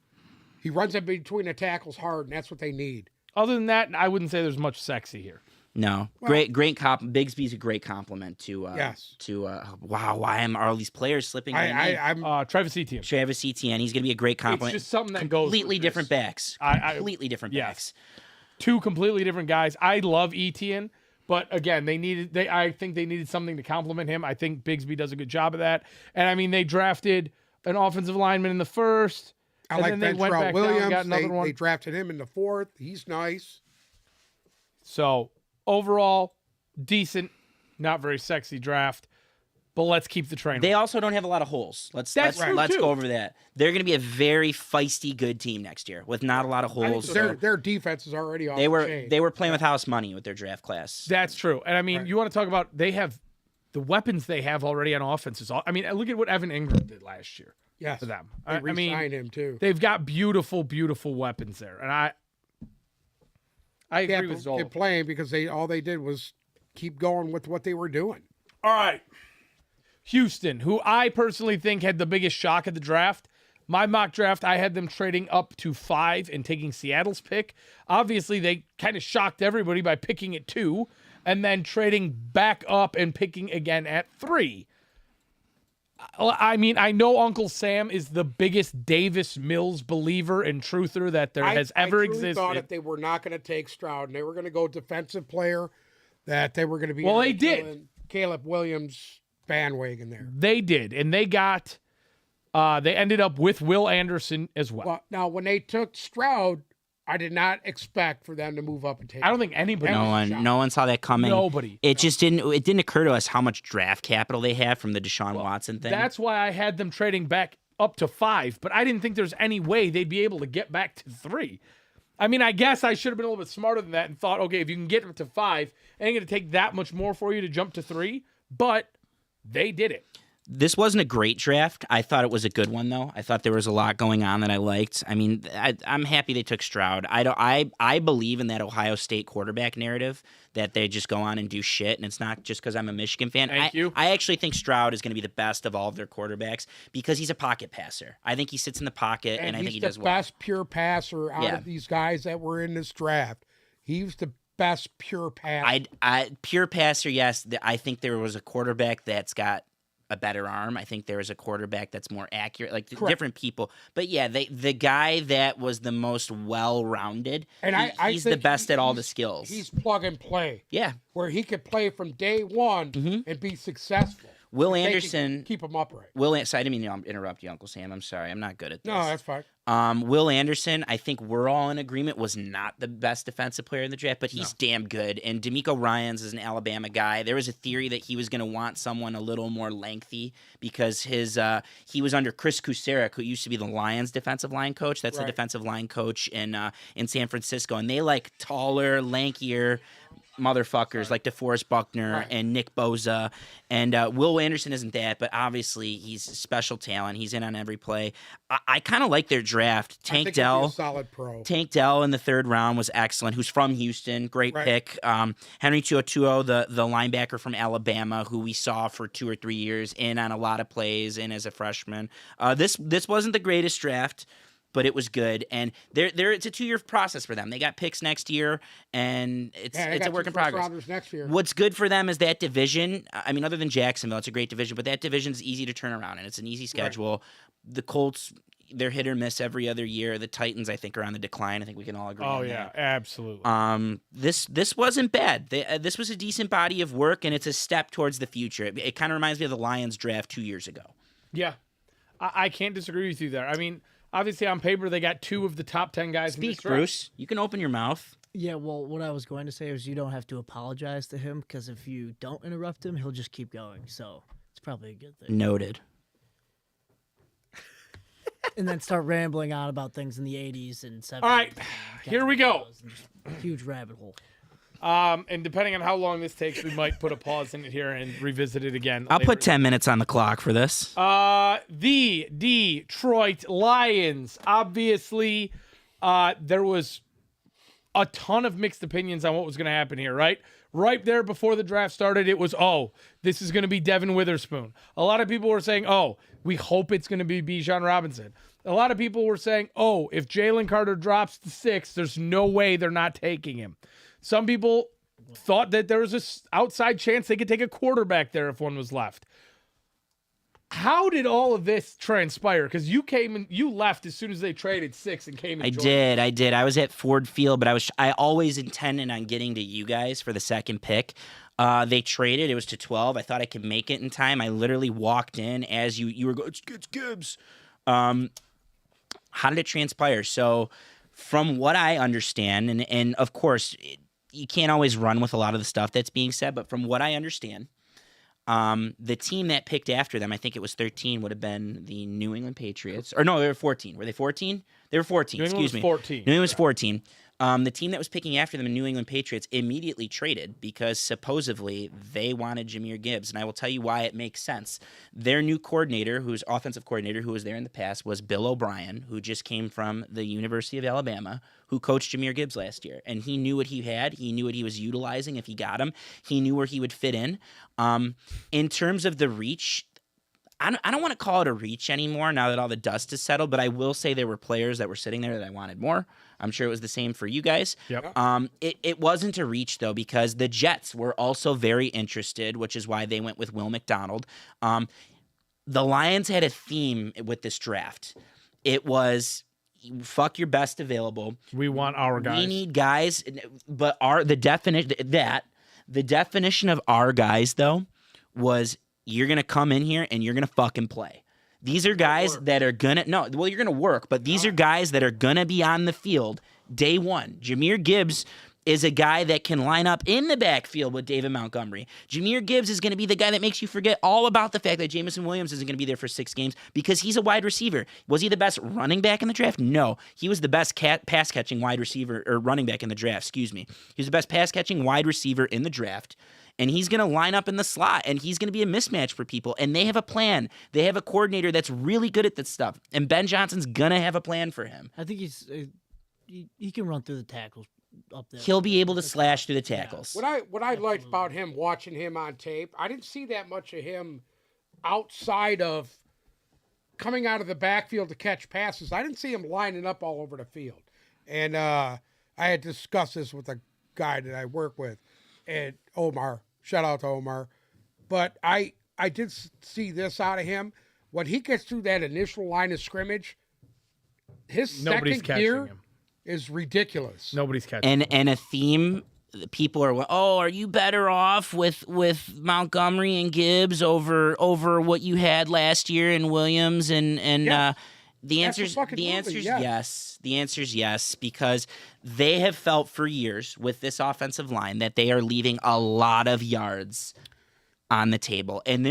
He runs in between the tackles hard, and that's what they need. other than that, I wouldn't say there's much sexy here. No, great Bigsby's a great compliment to. Yes. Wow, why are all these players slipping? I'm Travis Etienne. Travis Etienne, he's going to be a great compliment. It's just something that goes completely with different this. backs. Completely different yes. backs. Two completely different guys. I love Etienne, but again, I think they needed something to complement him. I think Bigsby does a good job of that. And I mean, they drafted an offensive lineman in the first. I and like then they went Ventrell back down and got Williams. another one. They drafted him in the 4th. He's nice. So overall, decent, not very sexy draft. But let's keep the train. They also don't have a lot of holes. Let's true, too. go over that. They're going to be a very feisty, good team next year with not a lot of holes. Their defense is already off They the were chain. they were playing with house money with their draft class. That's true. And I mean, you want to talk about they have the weapons they have already on offense. I mean, look at what Evan Ingram did last year Yes. for them. They I mean, re-signed him too. they've got beautiful, beautiful weapons there. And I agree with Zola. Kept playing because all they did was keep going with what they were doing. All right. Houston, who I personally think had the biggest shock of the draft. My mock draft, I had them trading up to 5 and taking Seattle's pick. Obviously, they kind of shocked everybody by picking at 2 and then trading back up and picking again at 3. I mean, I know Uncle Sam is the biggest Davis Mills believer and truther that there has ever I existed. thought if they were not going to take Stroud and they were going to go defensive player, that they were going to be. Well, they did. Caleb Williams bandwagon there. They did, and they got. They ended up with Will Anderson as well. Well, now when they took Stroud, I did not expect for them to move up and take. I don't think anybody. No one saw that coming. Nobody. It didn't occur to us how much draft capital they have from the Deshaun Watson thing. That's why I had them trading back up to 5, but I didn't think there's any way they'd be able to get back to 3. I mean, I guess I should have been a little bit smarter than that and thought, okay, if you can get them to 5, it ain't going to take that much more for you to jump to 3, but they did it. This wasn't a great draft. I thought it was a good one, though. I thought there was a lot going on that I liked. I mean, I'm happy they took Stroud. I believe in that Ohio State quarterback narrative that they just go on and do shit, and it's not just because I'm a Michigan fan. Thank you. I actually think Stroud is going to be the best of all of their quarterbacks because he's a pocket passer. I think he sits in the pocket, and I think he does well. He's the best pure passer out of these guys that were in this draft. He's the best pure passer. Pure passer, yes. I think there was a quarterback that's got a better arm. I think there is a quarterback that's more accurate, like different people. But yeah, the guy that was the most well-rounded, and he's the best at all the skills. He's plug and play. Yeah. Where he could play from day one and be successful. Will If they Anderson, can keep him upright. So I didn't mean to interrupt you, Uncle Sam. I'm sorry. I'm not good at this. No, that's fine. Will Anderson, I think we're all in agreement, was not the best defensive player in the draft, but he's damn good. And DeMeco Ryans is an Alabama guy. There was a theory that he was going to want someone a little more lengthy because he was under Chris Kucera, who used to be the Lions defensive line coach. That's the defensive line coach in San Francisco. And they like taller, lankier motherfuckers like DeForest Buckner and Nick Bosa. And Will Anderson isn't that, but obviously he's a special talent. He's in on every play. I kind of like their draft. Tank Dell, solid pro. Tank Dell in the 3rd round was excellent. Who's from Houston, great pick. Henry To'oTo'o, the linebacker from Alabama, who we saw for 2 or 3 years, in on a lot of plays, in as a freshman. This wasn't the greatest draft, but it was good, and it's a 2-year process for them. They got picks next year, and it's a work in progress. Next year. What's good for them is that division. I mean, other than Jacksonville, it's a great division, but that division's easy to turn around, and it's an easy schedule. Right. The Colts, they're hit or miss every other year. The Titans, I think, are on the decline. I think we can all agree on that. Oh, yeah, absolutely. This wasn't bad. This was a decent body of work, and it's a step towards the future. It kind of reminds me of the Lions draft 2 years ago. Yeah. I can't disagree with you there. I mean, obviously, on paper, they got 2 of the top 10 guys in this Speak, draft. Bruce. You can open your mouth. Yeah, well, what I was going to say is you don't have to apologize to him because if you don't interrupt him, he'll just keep going. So it's probably a good thing. Noted. And then start rambling on about things in the 80s and 70s. All right, here we go. Huge rabbit hole. And depending on how long this takes, we might put a pause in it here and revisit it again. I'll later. put 10 minutes on the clock for this. The Detroit Lions. Obviously, there was a ton of mixed opinions on what was going to happen here, right? right there before the draft started, it was, oh, this is going to be Devin Witherspoon. A lot of people were saying, oh, we hope it's going to be Bijan Robinson. A lot of people were saying, oh, if Jalen Carter drops to 6, there's no way they're not taking him. Some people thought that there was an outside chance they could take a quarterback there if one was left. How did all of this transpire? Because you left as soon as they traded 6 and came. I did. I was at Ford Field, but I always intended on getting to you guys for the second pick. They traded. It was to 12. I thought I could make it in time. I literally walked in as you were going, it's Gibbs. How did it transpire? So from what I understand, and of course, you can't always run with a lot of the stuff that's being said, but from what I understand, the team that picked after them, I think it was 13, would have been the New England Patriots. Or no, they were 14. Were they 14? They were 14, excuse me. New England was 14. New England was 14. The team that was picking after them, the New England Patriots, immediately traded because supposedly they wanted Jahmyr Gibbs. And I will tell you why it makes sense. Their new coordinator, who's offensive coordinator, who was there in the past, was Bill O'Brien, who just came from the University of Alabama, who coached Jahmyr Gibbs last year. And he knew what he had. He knew what he was utilizing if he got him. He knew where he would fit in. In terms of the reach, I don't want to call it a reach anymore now that all the dust is settled, but I will say there were players that were sitting there that I wanted more. I'm sure it was the same for you guys. Yep. It wasn't a reach, though, because the Jets were also very interested, which is why they went with Will McDonald. The Lions had a theme with this draft. It was, fuck your best available. We want our guys. We need guys, but the definition of our guys, though, was you're going to come in here and you're going to fucking play. These are guys that are going to, you're going to work, but these are guys that are going to be on the field day one. Jahmyr Gibbs is a guy that can line up in the backfield with David Montgomery. Jahmyr Gibbs is going to be the guy that makes you forget all about the fact that Jameson Williams isn't going to be there for 6 games because he's a wide receiver. Was he the best running back in the draft? No. He was the best pass-catching wide receiver, or running back in the draft, excuse me. He was the best pass-catching wide receiver in the draft. And he's going to line up in the slot, and he's going to be a mismatch for people. And they have a plan. They have a coordinator that's really good at this stuff. And Ben Johnson's going to have a plan for him. I think he can run through the tackles up there. He'll be able to slash through the tackles. What I liked about him, watching him on tape, I didn't see that much of him outside of coming out of the backfield to catch passes. I didn't see him lining up all over the field. And I had discussed this with a guy that I work with, and Omar. Shout out to Omar. But I did see this out of him. When he gets through that initial line of scrimmage, his Nobody's second catching gear him. is ridiculous. Nobody's catching. And a theme, people are, are you better off with Montgomery and Gibbs over what you had last year in Williams and Yes. The That's answer's the fucking movie, yes. yes. The answer's yes, because they have felt for years with this offensive line that they are leaving a lot of yards on the table. And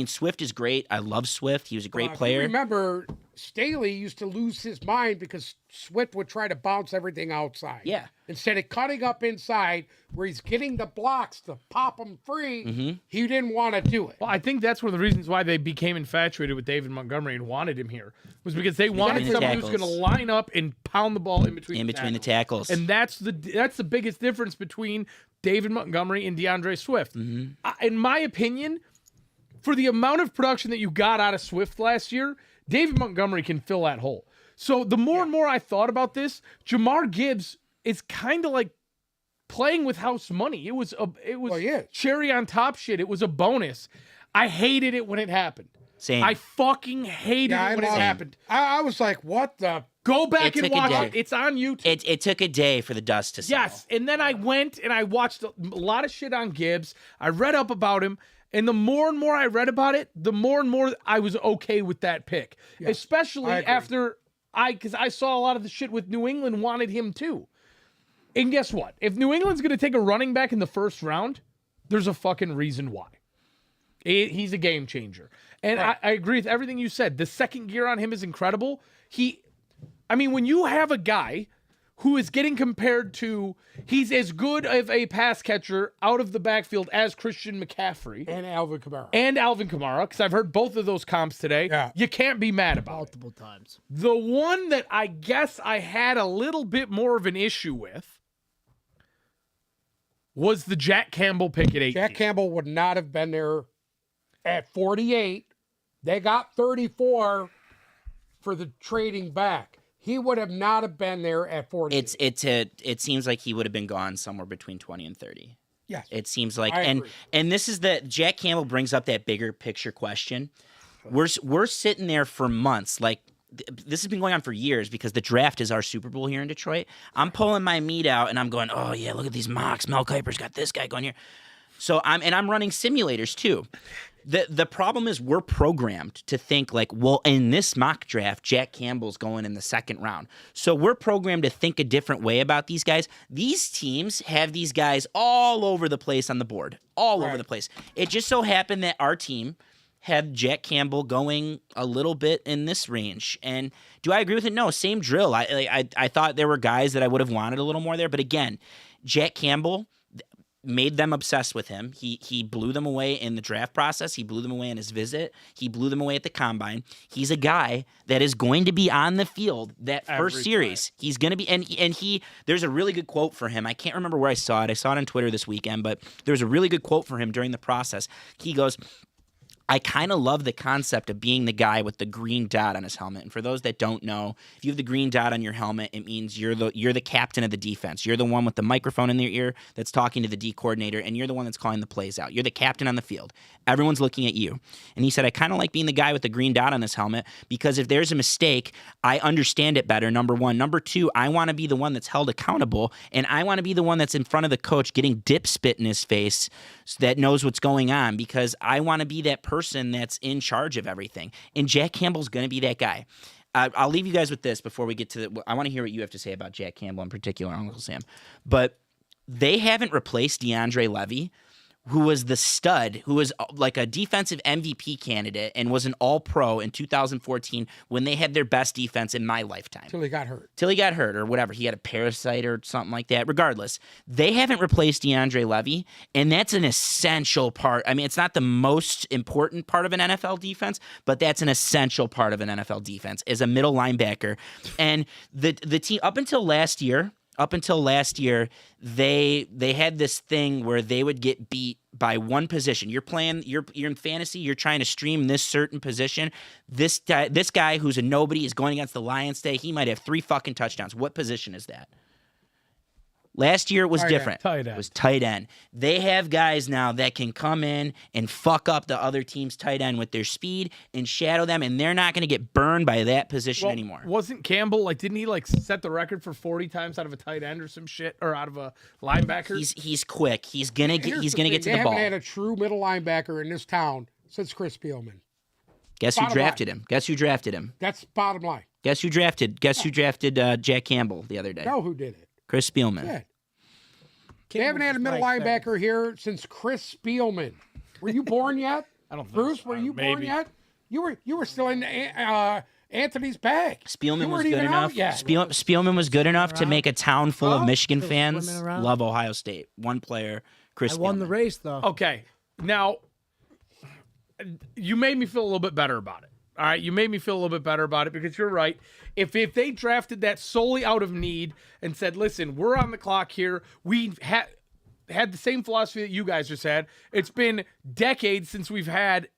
Swift is great. I love Swift. He was a great player. Remember, Staley used to lose his mind because Swift would try to bounce everything outside. Yeah. Instead of cutting up inside where he's getting the blocks to pop them free, he didn't want to do it. Well, I think that's one of the reasons why they became infatuated with David Montgomery and wanted him here, was because they wanted someone who's going to line up and pound the ball in between the tackles. And that's the biggest difference between David Montgomery and DeAndre Swift. In my opinion, for the amount of production that you got out of Swift last year, David Montgomery can fill that hole. So the more and more I thought about this, Jahmyr Gibbs is kind of like playing with house money. It was cherry on top shit. It was a bonus. I hated it when it happened. Same. I fucking hated it when it happened. I was like, what the? Go back and watch it. It's on YouTube. It took a day for the dust to settle. Yes, and then I went and I watched a lot of shit on Gibbs. I read up about him, and the more and more I read about it, the more and more I was okay with that pick. Yes, especially after because I saw a lot of the shit with New England wanted him too. And guess what? If New England's going to take a running back in the first round, there's a fucking reason why. He's a game changer. And I agree with everything you said. The second gear on him is incredible. When you have a guy who is getting compared to, he's as good of a pass catcher out of the backfield as Christian McCaffrey. And Alvin Kamara. Because I've heard both of those comps today. Yeah. You can't be mad about multiple times. The one that I guess I had a little bit more of an issue with was the Jack Campbell pick at 18. Jack Campbell would not have been there at 48. They got 34 for the trading back. He would have not have been there at 40. It seems like he would have been gone somewhere between 20 and 30. Yes. It seems like, I and agree. this is Jack Campbell brings up that bigger picture question. We're sitting there for months, like this has been going on for years because the draft is our Super Bowl here in Detroit. I'm pulling my meat out and I'm going, oh yeah, look at these mocks. Mel Kiper's got this guy going here. So I'm running simulators too. The problem is we're programmed to think like, well, in this mock draft, Jack Campbell's going in the second round. So we're programmed to think a different way about these guys. These teams have these guys all over the place on the board, all over the place. It just so happened that our team had Jack Campbell going a little bit in this range. And do I agree with it? No, same drill. I thought there were guys that I would have wanted a little more there. But again, Jack Campbell made them obsessed with him. He blew them away in the draft process. He blew them away in his visit. He blew them away at the combine. He's a guy that is going to be on the field that first series. He's going to be, and there's a really good quote for him. I can't remember where I saw it. I saw it on Twitter this weekend, but there's a really good quote for him during the process. He goes, I kind of love the concept of being the guy with the green dot on his helmet. And for those that don't know, if you have the green dot on your helmet, it means you're the captain of the defense. You're the one with the microphone in their ear that's talking to the D coordinator, and you're the one that's calling the plays out. You're the captain on the field. Everyone's looking at you. And he said, I kind of like being the guy with the green dot on his helmet because if there's a mistake, I understand it better, number one. Number two, I want to be the one that's held accountable, and I want to be the one that's in front of the coach getting dip spit in his face that knows what's going on because I want to be that person that's in charge of everything. And Jack Campbell's going to be that guy. I'll leave you guys with this before we get to I want to hear what you have to say about Jack Campbell in particular, Uncle Sam. But they haven't replaced DeAndre Levy, who was the stud, who was like a defensive MVP candidate and was an all-pro in 2014 when they had their best defense in my lifetime. Till he got hurt Or whatever. He had a parasite or something like that. Regardless, they haven't replaced DeAndre Levy, and that's an essential part. I mean, it's not the most important part of an NFL defense, but that's an essential part of an NFL defense as a middle linebacker. And the team, up until last year, they had this thing where they would get beat by one position. You're in fantasy, you're trying to stream this certain position. This guy who's a nobody is going against the Lions today. He might have 3 fucking touchdowns. What position is that? Last year it was different. It was tight end. They have guys now that can come in and fuck up the other team's tight end with their speed and shadow them, and they're not going to get burned by that position anymore. Wasn't Campbell didn't he set the record for 40 times out of a tight end or some shit, or out of a linebacker? He's quick. He's gonna get to the ball. They haven't had a true middle linebacker in this town since Chris Spielman. Guess who drafted him? That's bottom line. Guess who drafted Jack Campbell the other day? Know who did it? Chris Spielman. Yeah. They haven't had a middle linebacker here since Chris Spielman. Were you born yet? I don't think Bruce, so. were you born yet? You were still in Anthony's bag. Spielman was good enough. Spielman was good enough to make a town full of Michigan fans love Ohio State. One player, Chris Spielman. I won the race, though. Okay. Now, you made me feel a little bit better about it. All right, you made me feel a little bit better about it because you're right. If they drafted that solely out of need and said, listen, we're on the clock here, we had the same philosophy that you guys just had. It's been decades since we've had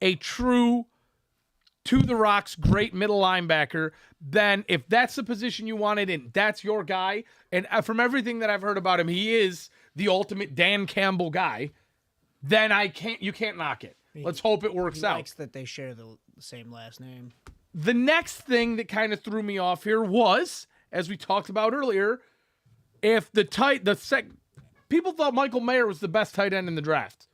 a true to the rocks great middle linebacker. Then if that's the position you wanted and that's your guy, and from everything that I've heard about him, he is the ultimate Dan Campbell guy, then you can't knock it. Let's hope it works out. Likes that they share the same last name. The next thing that kind of threw me off here was, as we talked about earlier, if people thought Michael Mayer was the best tight end in the draft,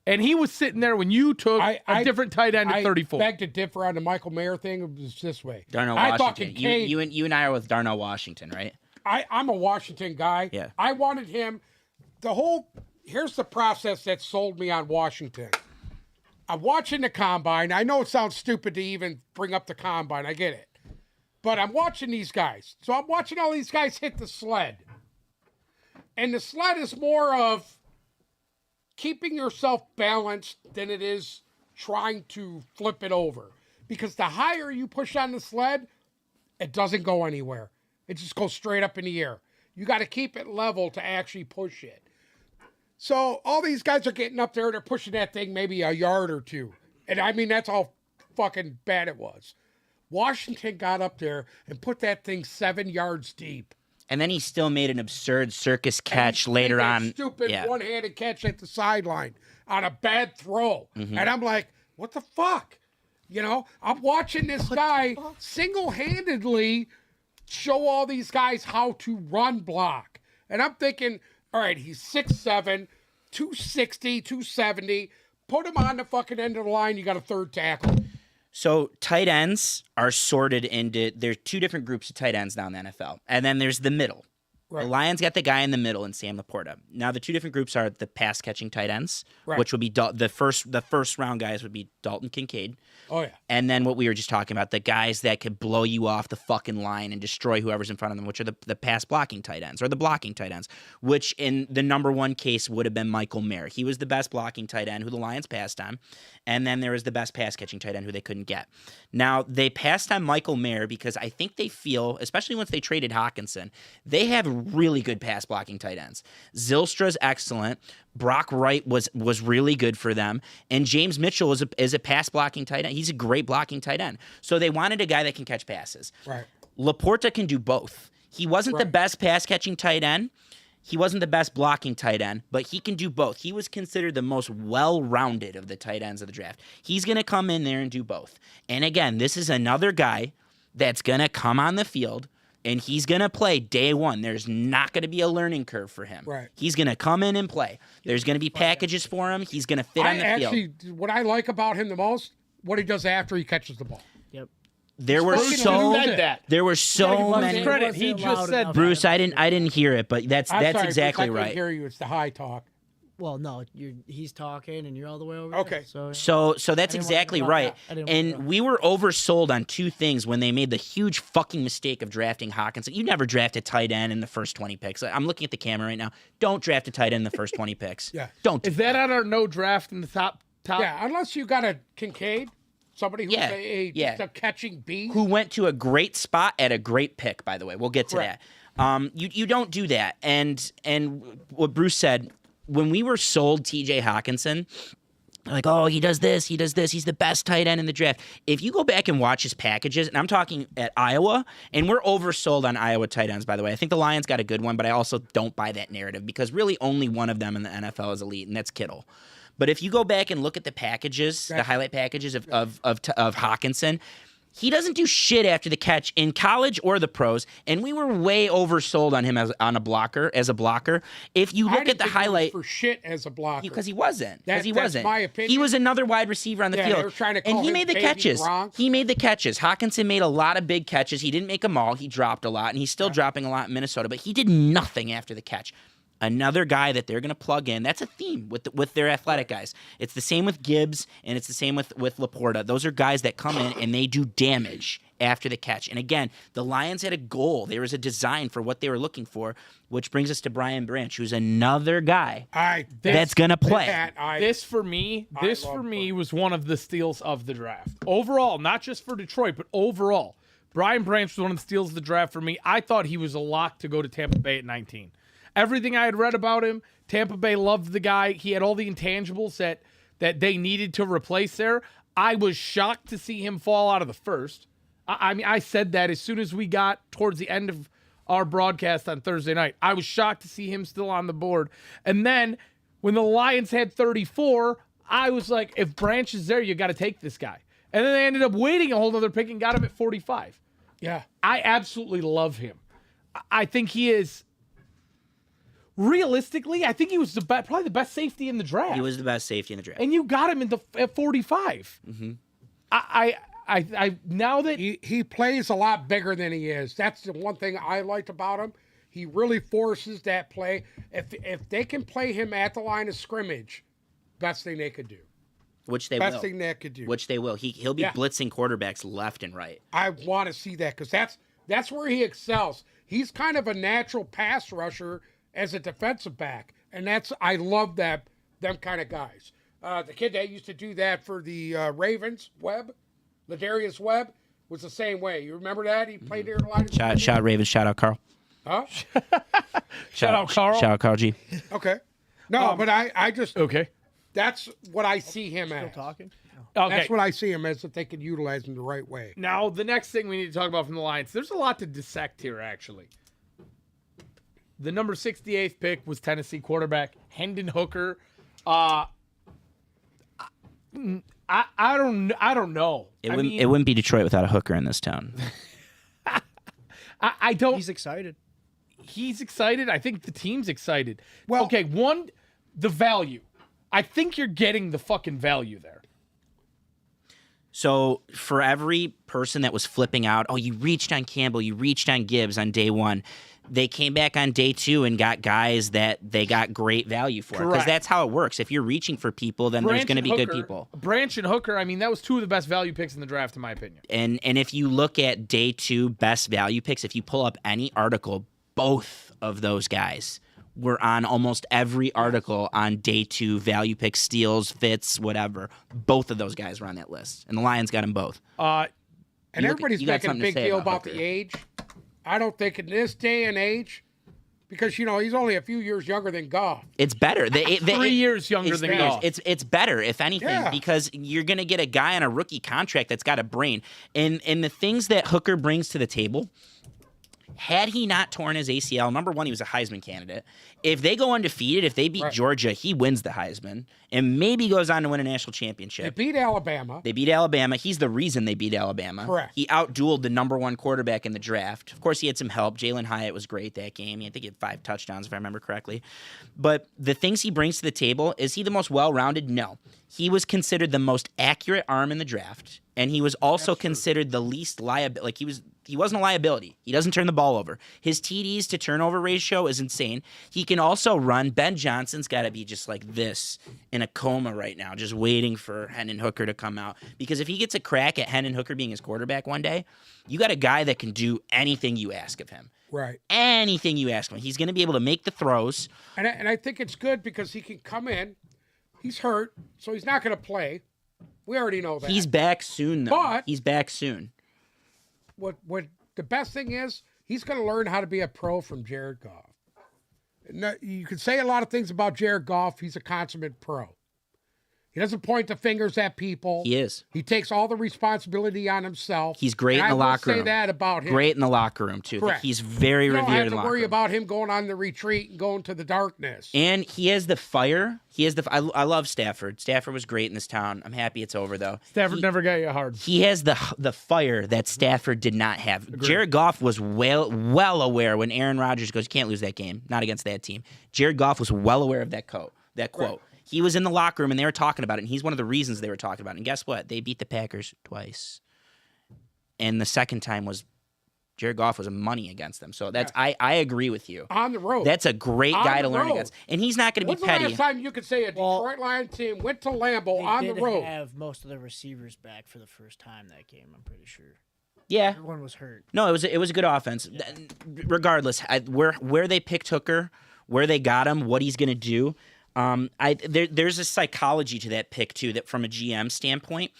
and he was sitting there when you took a different tight end at 34. I beg to differ on the Michael Mayer thing. It was this way. Darnell Washington. You and I are with Darnell Washington, right? I'm a Washington guy. Yeah. I wanted him. Here's the process that sold me on Washington. I'm watching the combine. I know it sounds stupid to even bring up the combine. I get it. But I'm watching these guys. So I'm watching all these guys hit the sled. And the sled is more of keeping yourself balanced than it is trying to flip it over. Because the higher you push on the sled, it doesn't go anywhere. It just goes straight up in the air. You got to keep it level to actually push it. So all these guys are getting up there. They're pushing that thing maybe a yard or two. And I mean, that's how fucking bad it was. Washington got up there and put that thing 7 yards deep. And then he still made an absurd circus catch later on. Stupid one-handed catch at the sideline on a bad throw. And I'm like, what the fuck? You know, I'm watching this guy single-handedly show all these guys how to run block. And I'm thinking, all right, he's 6'7", 260, 270. Put him on the fucking end of the line. You got a third tackle. So tight ends are sorted into, there's 2 different groups of tight ends now in the NFL. And then there's the middle. Right. The Lions got the guy in the middle in Sam Laporta. Now the 2 different groups are the pass catching tight ends, which would be the first round guys would be Dalton Kincaid. Oh yeah. And then what we were just talking about, the guys that could blow you off the fucking line and destroy whoever's in front of them, which are the pass blocking tight ends or the blocking tight ends, which in the number 1 case would have been Michael Mayer. He was the best blocking tight end who the Lions passed on. And then there was the best pass catching tight end who they couldn't get. Now they passed on Michael Mayer because I think they feel, especially once they traded Hawkinson, they have really good pass blocking tight ends. Zylstra's excellent. Brock Wright was really good for them. And James Mitchell is a pass blocking tight end. He's a great blocking tight end. So they wanted a guy that can catch passes. Right. Laporta can do both. He wasn't the best pass catching tight end. He wasn't the best blocking tight end, but he can do both. He was considered the most well-rounded of the tight ends of the draft. He's going to come in there and do both. And again, this is another guy that's going to come on the field, and he's going to play day one. There's not going to be a learning curve for him. Right. He's going to come in and play. There's going to be packages for him. He's going to fit on the field. Actually, what I like about him the most, what he does after he catches the ball. Yep. There were so many. Credit. He just said Bruce, I didn't hear it, but that's I'm sorry, exactly Bruce, I right. couldn't hear you. It's the high talk. Well, no, he's talking and you're all the way over Okay. there. So that's exactly right. And we were oversold on 2 things when they made the huge fucking mistake of drafting Hawkinson. You never draft a tight end in the first 20 picks. I'm looking at the camera right now. Don't draft a tight end in the first 20 picks. Yeah. Don't. Do Is that on our no draft in the top? Yeah, unless you got a Kincaid, somebody who's just a catching beast. Who went to a great spot at a great pick, by the way. We'll get to that. You don't do that. And what Bruce said, when we were sold TJ Hawkinson, like, oh, he does this, he's the best tight end in the draft. If you go back and watch his packages, and I'm talking at Iowa, and we're oversold on Iowa tight ends, by the way. I think the Lions got a good one, but I also don't buy that narrative because really only one of them in the NFL is elite, and that's Kittle. But if you go back and look at the packages, the highlight packages of Hawkinson, he doesn't do shit after the catch in college or the pros, and we were way oversold on him as a blocker. If you look at the highlight, for shit as a blocker, because he wasn't. That's my opinion. He was another wide receiver on the field, they were trying to call and he him made the Baby catches. Gronk. He made the catches. Hawkinson made a lot of big catches. He didn't make them all. He dropped a lot, and he's still dropping a lot in Minnesota. But he did nothing after the catch. Another guy that they're going to plug in. That's a theme with their athletic guys. It's the same with Gibbs, and it's the same with Laporta. Those are guys that come in and they do damage after the catch. And again, the Lions had a goal. There was a design for what they were looking for, which brings us to Brian Branch, who's another guy that's going to play. This for me was one of the steals of the draft. Overall, not just for Detroit, but overall. Brian Branch was one of the steals of the draft for me. I thought he was a lock to go to Tampa Bay at 19. Everything I had read about him, Tampa Bay loved the guy. He had all the intangibles that they needed to replace there. I was shocked to see him fall out of the first. I mean, I said that as soon as we got towards the end of our broadcast on Thursday night. I was shocked to see him still on the board. And then when the Lions had 34, I was like, if Branch is there, you got to take this guy. And then they ended up waiting a whole other pick and got him at 45. Yeah. I absolutely love him. I think he is... Realistically, I think he was probably the best safety in the draft. He was the best safety in the draft. And you got him at 45. Mm-hmm. I now that he plays a lot bigger than he is. That's the one thing I liked about him. He really forces that play. If they can play him at the line of scrimmage, best thing they could do. Which they will. Best thing they could do. Which they will. He'll be blitzing quarterbacks left and right. I want to see that because that's where he excels. He's kind of a natural pass rusher as a defensive back, and I love them kind of guys. The kid that used to do that for the Ravens, Ladarius Webb, was the same way. You remember that? He played there a lot. Shout Ravens, shout out Carl. Huh? shout out Carl. Shout out Carl G. Okay. No, but I just Okay. that's what I see him Still as. talking? Okay. That's what I see him as if they could utilize him the right way. Now, the next thing we need to talk about from the Lions, there's a lot to dissect here, actually. The number 68th pick was Tennessee quarterback Hendon Hooker. I don't know. It wouldn't be Detroit without a hooker in this town. I don't. He's excited. He's excited. I think the team's excited. Well- okay, the value. I think you're getting the fucking value there. So for every person that was flipping out, oh, you reached on Campbell, you reached on Gibbs on day one, they came back on day two and got guys that they got great value for. Because Correct. that's how it works. If you're reaching for people, then there's going to be good people. Branch and Hooker, I mean, that was two of the best value picks in the draft, in my opinion. And if you look at day two best value picks, if you pull up any article, both of those guys were on almost every article on day two value picks, steals, fits, whatever. Both of those guys were on that list. And the Lions got them both. And You look- everybody's you got making a something to big say deal about about the Hooker. age. I don't think in this day and age, because he's only a few years younger than Goff. It's better. 3 years younger than Goff. It's better, if anything, Yeah. because you're going to get a guy on a rookie contract that's got a brain. And the things that Hooker brings to the table, had he not torn his ACL, number one, he was a Heisman candidate. If they go undefeated, if they beat Right. Georgia, he wins the Heisman and maybe goes on to win a national They championship. beat Alabama. They beat Alabama. He's the reason they beat Alabama. Correct. He outdueled the number one quarterback in the draft. Of course, he had some help. Jalen Hyatt was great that game. I think he had 5 touchdowns, if I remember correctly. But the things he brings to the table, is he the most well-rounded? No. He was considered the most accurate arm in the draft, and he was also considered the least liability. Like, he wasn't a liability. He doesn't turn the ball over. His TDs to turnover ratio is insane. He can also run. Ben Johnson's got to be just like this in a coma right now, just waiting for Hendon Hooker to come out. Because if he gets a crack at Hendon Hooker being his quarterback one day, you got a guy that can do anything you ask of him. Right. Anything you ask him. He's going to be able to make the throws. And I think it's good because he can come in. He's hurt, so he's not going to play. We already know that. He's back soon, though. But- He's back soon. What the best thing is, he's going to learn how to be a pro from Jared Goff. Now, you can say a lot of things about Jared Goff. He's a consummate pro. He doesn't point the fingers at people. He is. He takes all the responsibility on himself. He's great And in the I will locker say room. that about him. Great in the locker room, too. Correct. He's very You don't revered have in to the locker worry room. about him going on the retreat and going to the darkness. And he has the fire. I love Stafford. Stafford was great in this town. I'm happy it's over, though. Stafford never got you hard. He has the fire that Stafford did not have. Jared Goff was well aware when Aaron Rodgers goes, you can't lose that game, not against that team. Jared Goff was well aware of that quote. Right. He was in the locker room and they were talking about it, and he's one of the reasons they were talking about it. And guess what? They beat the Packers twice. And the second time was Jared Goff was money against them. So that's I agree with you. On the road. That's a great On guy the to learn road. against. And he's not going to be When's the petty. last time you could say a Detroit Lions team went to Lambeau They on did the road? have most of the receivers back for the first time that game, I'm pretty sure. Yeah. Everyone was hurt. No, it was a good offense. Regardless, where they picked Hooker, where they got him, what he's going to do. There's a psychology to that pick too. That from a GM standpoint,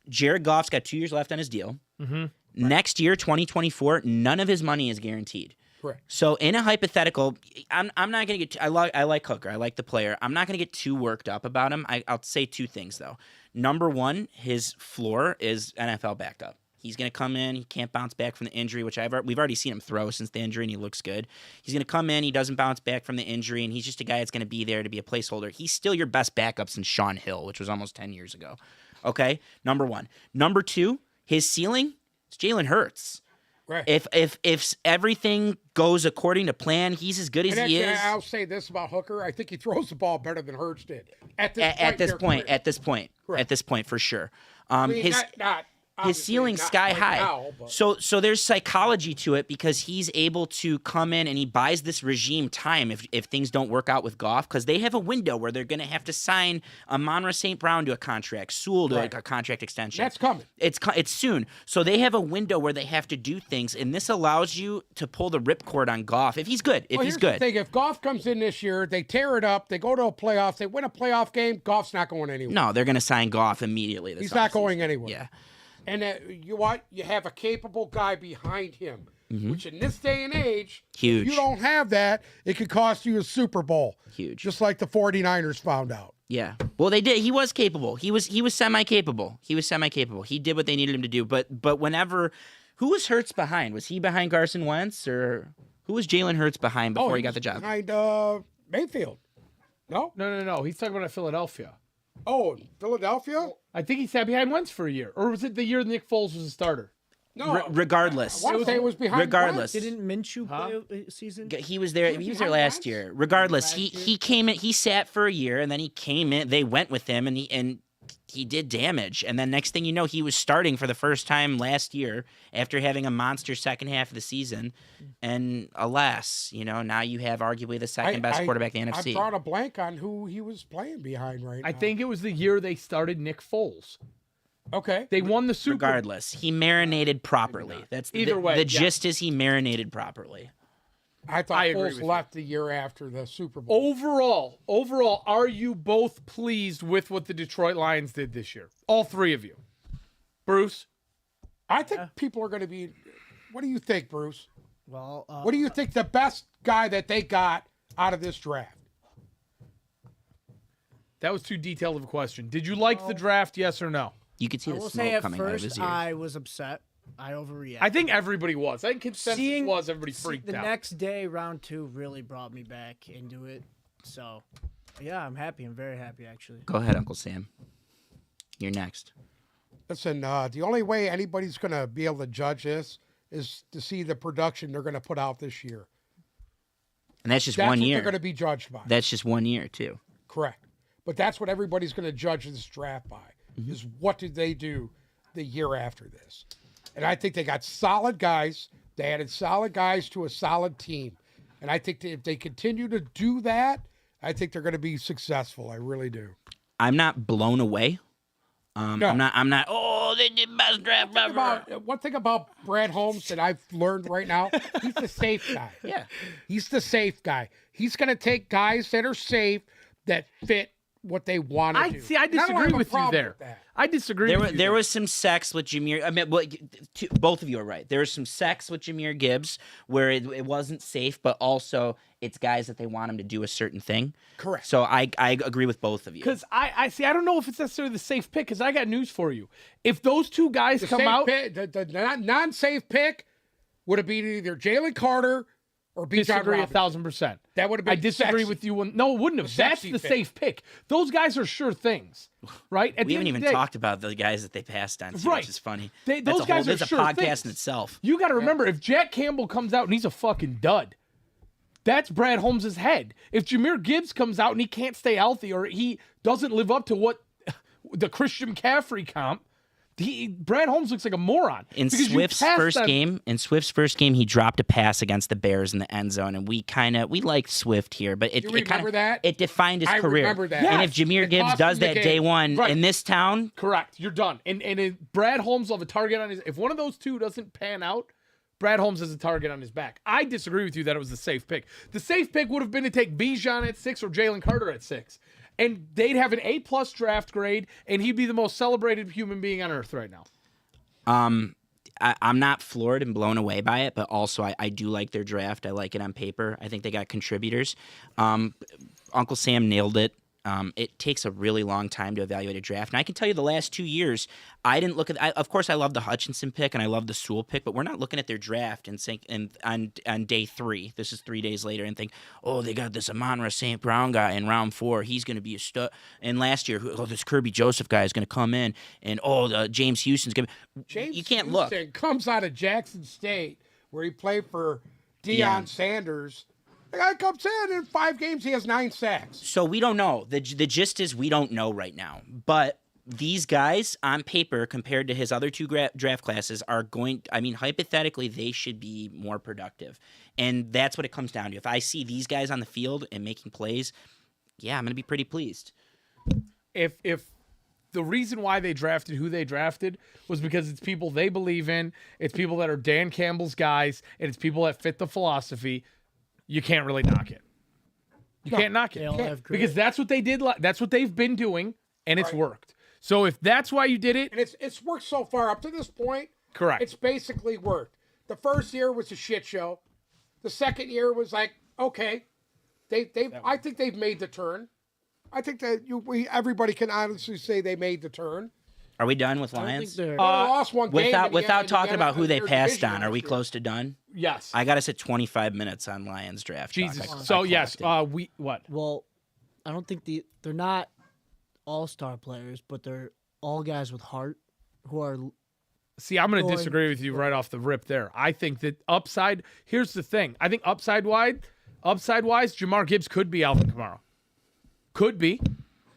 Jared Goff's got 2 years left on his deal. Mm-hmm. Next year, 2024, none of his money is guaranteed. Correct. So in a hypothetical, I'm not going to get. I like Hooker. I like the player. I'm not going to get too worked up about him. I'll say 2 things though. Number one, his floor is NFL backup. He's going to come in. He can't bounce back from the injury, which we've already seen him throw since the injury, and he looks good. He's going to come in. He doesn't bounce back from the injury, and he's just a guy that's going to be there to be a placeholder. He's still your best backup since Sean Hill, which was almost 10 years ago. Okay, number one. Number two, his ceiling is Jalen Hurts. Right. If everything goes according to plan, he's as good as And he actually, is. I'll say this about Hooker. I think he throws the ball better than Hurts did. At this point, for sure. I mean, His obviously ceiling's not sky right high. now, but- So there's psychology to it because he's able to come in and he buys this regime time if things don't work out with Goff, because they have a window where they're going to have to sign Amon-Ra St. Brown to a contract, Sewell to Right. a contract extension. That's coming. It's soon. So they have a window where they have to do things, and this allows you to pull the ripcord on Goff if he's good. If Well, he's here's good. the thing. If Goff comes in this year, they tear it up, they go to a playoff, they win a playoff game, Goff's not going anywhere. No, they're going to sign Goff immediately. He's not offseason. going anywhere. Yeah. And you have a capable guy behind him. which in this day and age, Huge. if you don't have that, it could cost you a Super Bowl. Huge. Just like the 49ers found out. Yeah. Well, they did. He was capable. He was semi-capable. He did what they needed him to do. But whenever, who was Hurts behind? Was he behind Carson Wentz, or who was Jalen Hurts behind before he got the job? Behind Mayfield. No? No. He's talking about Philadelphia. Oh, Philadelphia? I think he sat behind Wentz for a year. Or was it the year Nick Foles was a starter? No. Regardless. I want to say it was behind Regardless. Wentz. Didn't Minshew play a season? He was there. He was there behind last Wentz? year. Regardless, he came in. He sat for a year, and then he came in. They went with him, and he did damage. And then next thing you know, he was starting for the first time last year after having a monster second half of the season. And alas, now you have arguably the second best quarterback in the NFC. I brought a blank on who he was playing behind right now. I think it was the year they started Nick Foles. Okay. They won the Super Bowl. Regardless, he marinated properly. That's Either way, The yeah. gist is he marinated properly. I thought I agree Foles with left the year after the Super Bowl. Overall, are you both pleased with what the Detroit Lions did this year? All three of you. Bruce? I think people are going to be. What do you think, Bruce? Well, What do you think the best guy that they got out of this draft? That was too detailed of a question. Did you like the draft, yes or no? You could see I the will smoke say at coming out of his first ears. I was upset. I overreacted. I think everybody was. I think consensus was everybody freaked the out. next day, round 2 really brought me back into it. So, yeah, I'm happy. I'm very happy, actually. Go ahead, Uncle Sam. You're next. Listen, the only way anybody's going to be able to judge this is to see the production they're going to put out this year. And that's just That's one what year. they're going to be judged by. That's just 1 year, too. Correct. But that's what everybody's going to judge this draft by, is what did they do the year after this. And I think they got solid guys. They added solid guys to a solid team. And I think that if they continue to do that, I think they're going to be successful. I really do. I'm not blown away. No. I'm not, oh, they did best draft ever. One thing about Brad Holmes that I've learned right now, he's the safe guy. Yeah. He's the safe guy. He's going to take guys that are safe, that fit what they want to do. See, I And don't disagree have a with you problem there. with that. I disagree There, with you there there. was some sex with Jahmyr. I mean, both of you are right. There was some sex with Jahmyr Gibbs where it wasn't safe, but also it's guys that they want him to do a certain thing. Correct. So I agree with both of you. Because I see, I don't know if it's necessarily the safe pick, because I got news for you. If those two guys The come safe out, pick, the non-safe pick would have been either Jalen Carter or Bijan disagree Robinson. 1,000%. That would have been I disagree sexy. with you. No, it wouldn't have. The That's sexy the pick. safe pick. Those guys are sure things, right? At we the haven't end even of the day, talked about the guys that they passed on, too, Right. which is funny. Those guys are that's sure a podcast things. in itself. You got to remember, if Jack Campbell comes out and he's a fucking dud, that's Brad Holmes' head. If Jahmyr Gibbs comes out and he can't stay healthy, or he doesn't live up to what the Christian McCaffrey comp, Brad Holmes looks like a moron. In Because you Swift's passed first that- game, he dropped a pass against the Bears in the end zone, and we liked Swift here, but it You kind remember of that? it defined his I career. remember that. And Yes. if Jahmyr It Gibbs cost does him the that day game. one Right. in this town, Correct. You're done. And Brad Holmes will have a target on his. If one of those two doesn't pan out, Brad Holmes has a target on his back. I disagree with you that it was the safe pick. The safe pick would have been to take Bijan at 6 or Jalen Carter at 6. And they'd have an A+ draft grade, and he'd be the most celebrated human being on earth right now. I'm not floored and blown away by it, but also I do like their draft. I like it on paper. I think they got contributors. Uncle Sam nailed it. It takes a really long time to evaluate a draft. And I can tell you the last 2 years, I didn't look at of course, I love the Hutchinson pick and I love the Sewell pick, but we're not looking at their draft and think on day 3, this is 3 days later, and think, oh, they got this Amon-Ra St. Brown guy in round 4. He's going to be a stud. And last year, oh, this Kirby Joseph guy is going to come in, and James Houston's going to. You can't look. Houston comes out of Jackson State, where he played for Deion Yeah. Sanders. The guy comes in 5 games, he has 9 sacks. So we don't know. The gist is we don't know right now. But these guys, on paper, compared to his other 2 draft classes, are going. I mean, hypothetically, they should be more productive, and that's what it comes down to. If I see these guys on the field and making plays, yeah, I'm going to be pretty pleased. If the reason why they drafted who they drafted was because it's people they believe in, it's people that are Dan Campbell's guys, and it's people that fit the philosophy, you can't really knock it. You can't knock it. They all have great- Because that's what they did. That's what they've been doing, and it's worked. So if that's why you did it, And it's worked so far up to this point. correct. It's basically worked. The first year was a shit show. The second year was like, okay. I think they've made the turn. I think that everybody can honestly say they made the turn. Are we done with I don't think Lions? they're. Lost one game Without talking about who they their passed division on, are we last year. close to done? Yes. I got us at 25 minutes on Lions draft. talk. Jesus. I So yes, clocked it. what? Well, I don't think they're not all-star players, but they're all guys with heart who are. See, I'm going to Going- disagree with you right off the rip there. I think that upside. Here's the thing. I think upside-wise, Jamar Gibbs could be Alvin Kamara. Could be.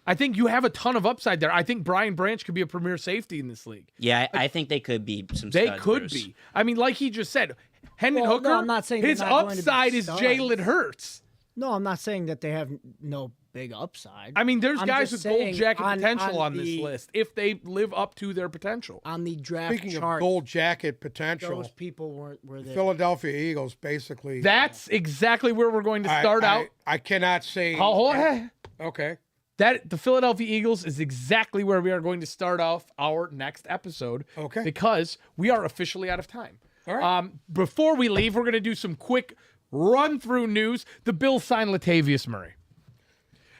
I think you have a ton of upside there. I think Brian Branch could be a premier safety in this league. Yeah, I think they could be some. They studs, could Bruce. be. I mean, like he just said, Hendon Well, Hooker. no, I'm not saying they're his not going to be upside is studs. Jalen Hurts. No, I'm not saying that they have no big upside. I mean, there's I'm guys with just gold saying jacket potential on this the- list if they live up to their potential. On the draft Speaking of chart, gold jacket potential, those people were there. Philadelphia Eagles basically. That's exactly where we're going to start out. I cannot say. Okay. That the Philadelphia Eagles is exactly where we are going to start off our next episode. Okay. Because we are officially out of time. All right. Before we leave, we're going to do some quick run-through news. The Bills signed Latavius Murray.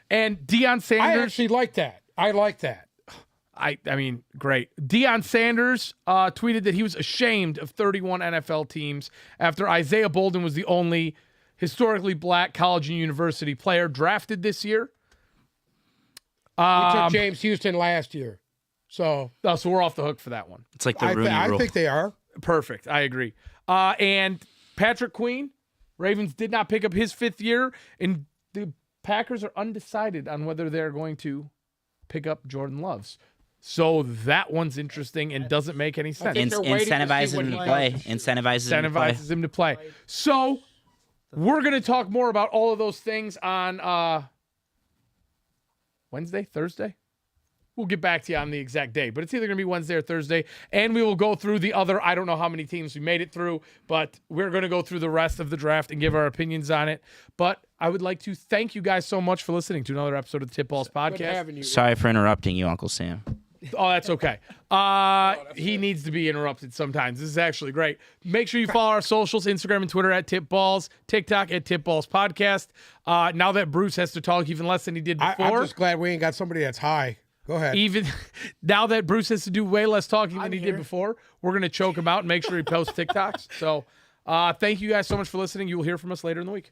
And Deion I Sanders. actually like that. I like that. I mean, great. Deion Sanders tweeted that he was ashamed of 31 NFL teams after Isaiah Bolden was the only historically black college and university player drafted this year. We took James Houston last year. So So we're off the hook for that one. It's like the Rooney I Rule. think they are. Perfect. I agree. And Patrick Queen, Ravens did not pick up his 5th year, and the Packers are undecided on whether they're going to pick up Jordan Love's. So that one's interesting and doesn't make any sense. think they're waiting to see Incentivize what him he to play. does. Incentivizes him to play. Incentivizes him to play. So we're going to talk more about all of those things on Wednesday, Thursday. We'll get back to you on the exact day, but it's either going to be Wednesday or Thursday, and we will go through the other, I don't know how many teams we made it through, but we're going to go through the rest of the draft and give our opinions on it. But I would like to thank you guys so much for listening to another episode of the Tip Balls Good Podcast. having you. Sorry for interrupting you, Uncle Sam. Oh, that's okay. He needs to be interrupted sometimes. This is actually great. Make sure you follow our socials, Instagram and Twitter at Tipballs, TikTok at Tipballs Podcast. Now that Bruce has to talk even less than he did before. I'm just glad we ain't got somebody that's high. Go ahead. Even now that Bruce has to do way less talking than I'm he here. did before, we're going to choke him out and make sure he posts TikToks. So thank you guys so much for listening. You will hear from us later in the week.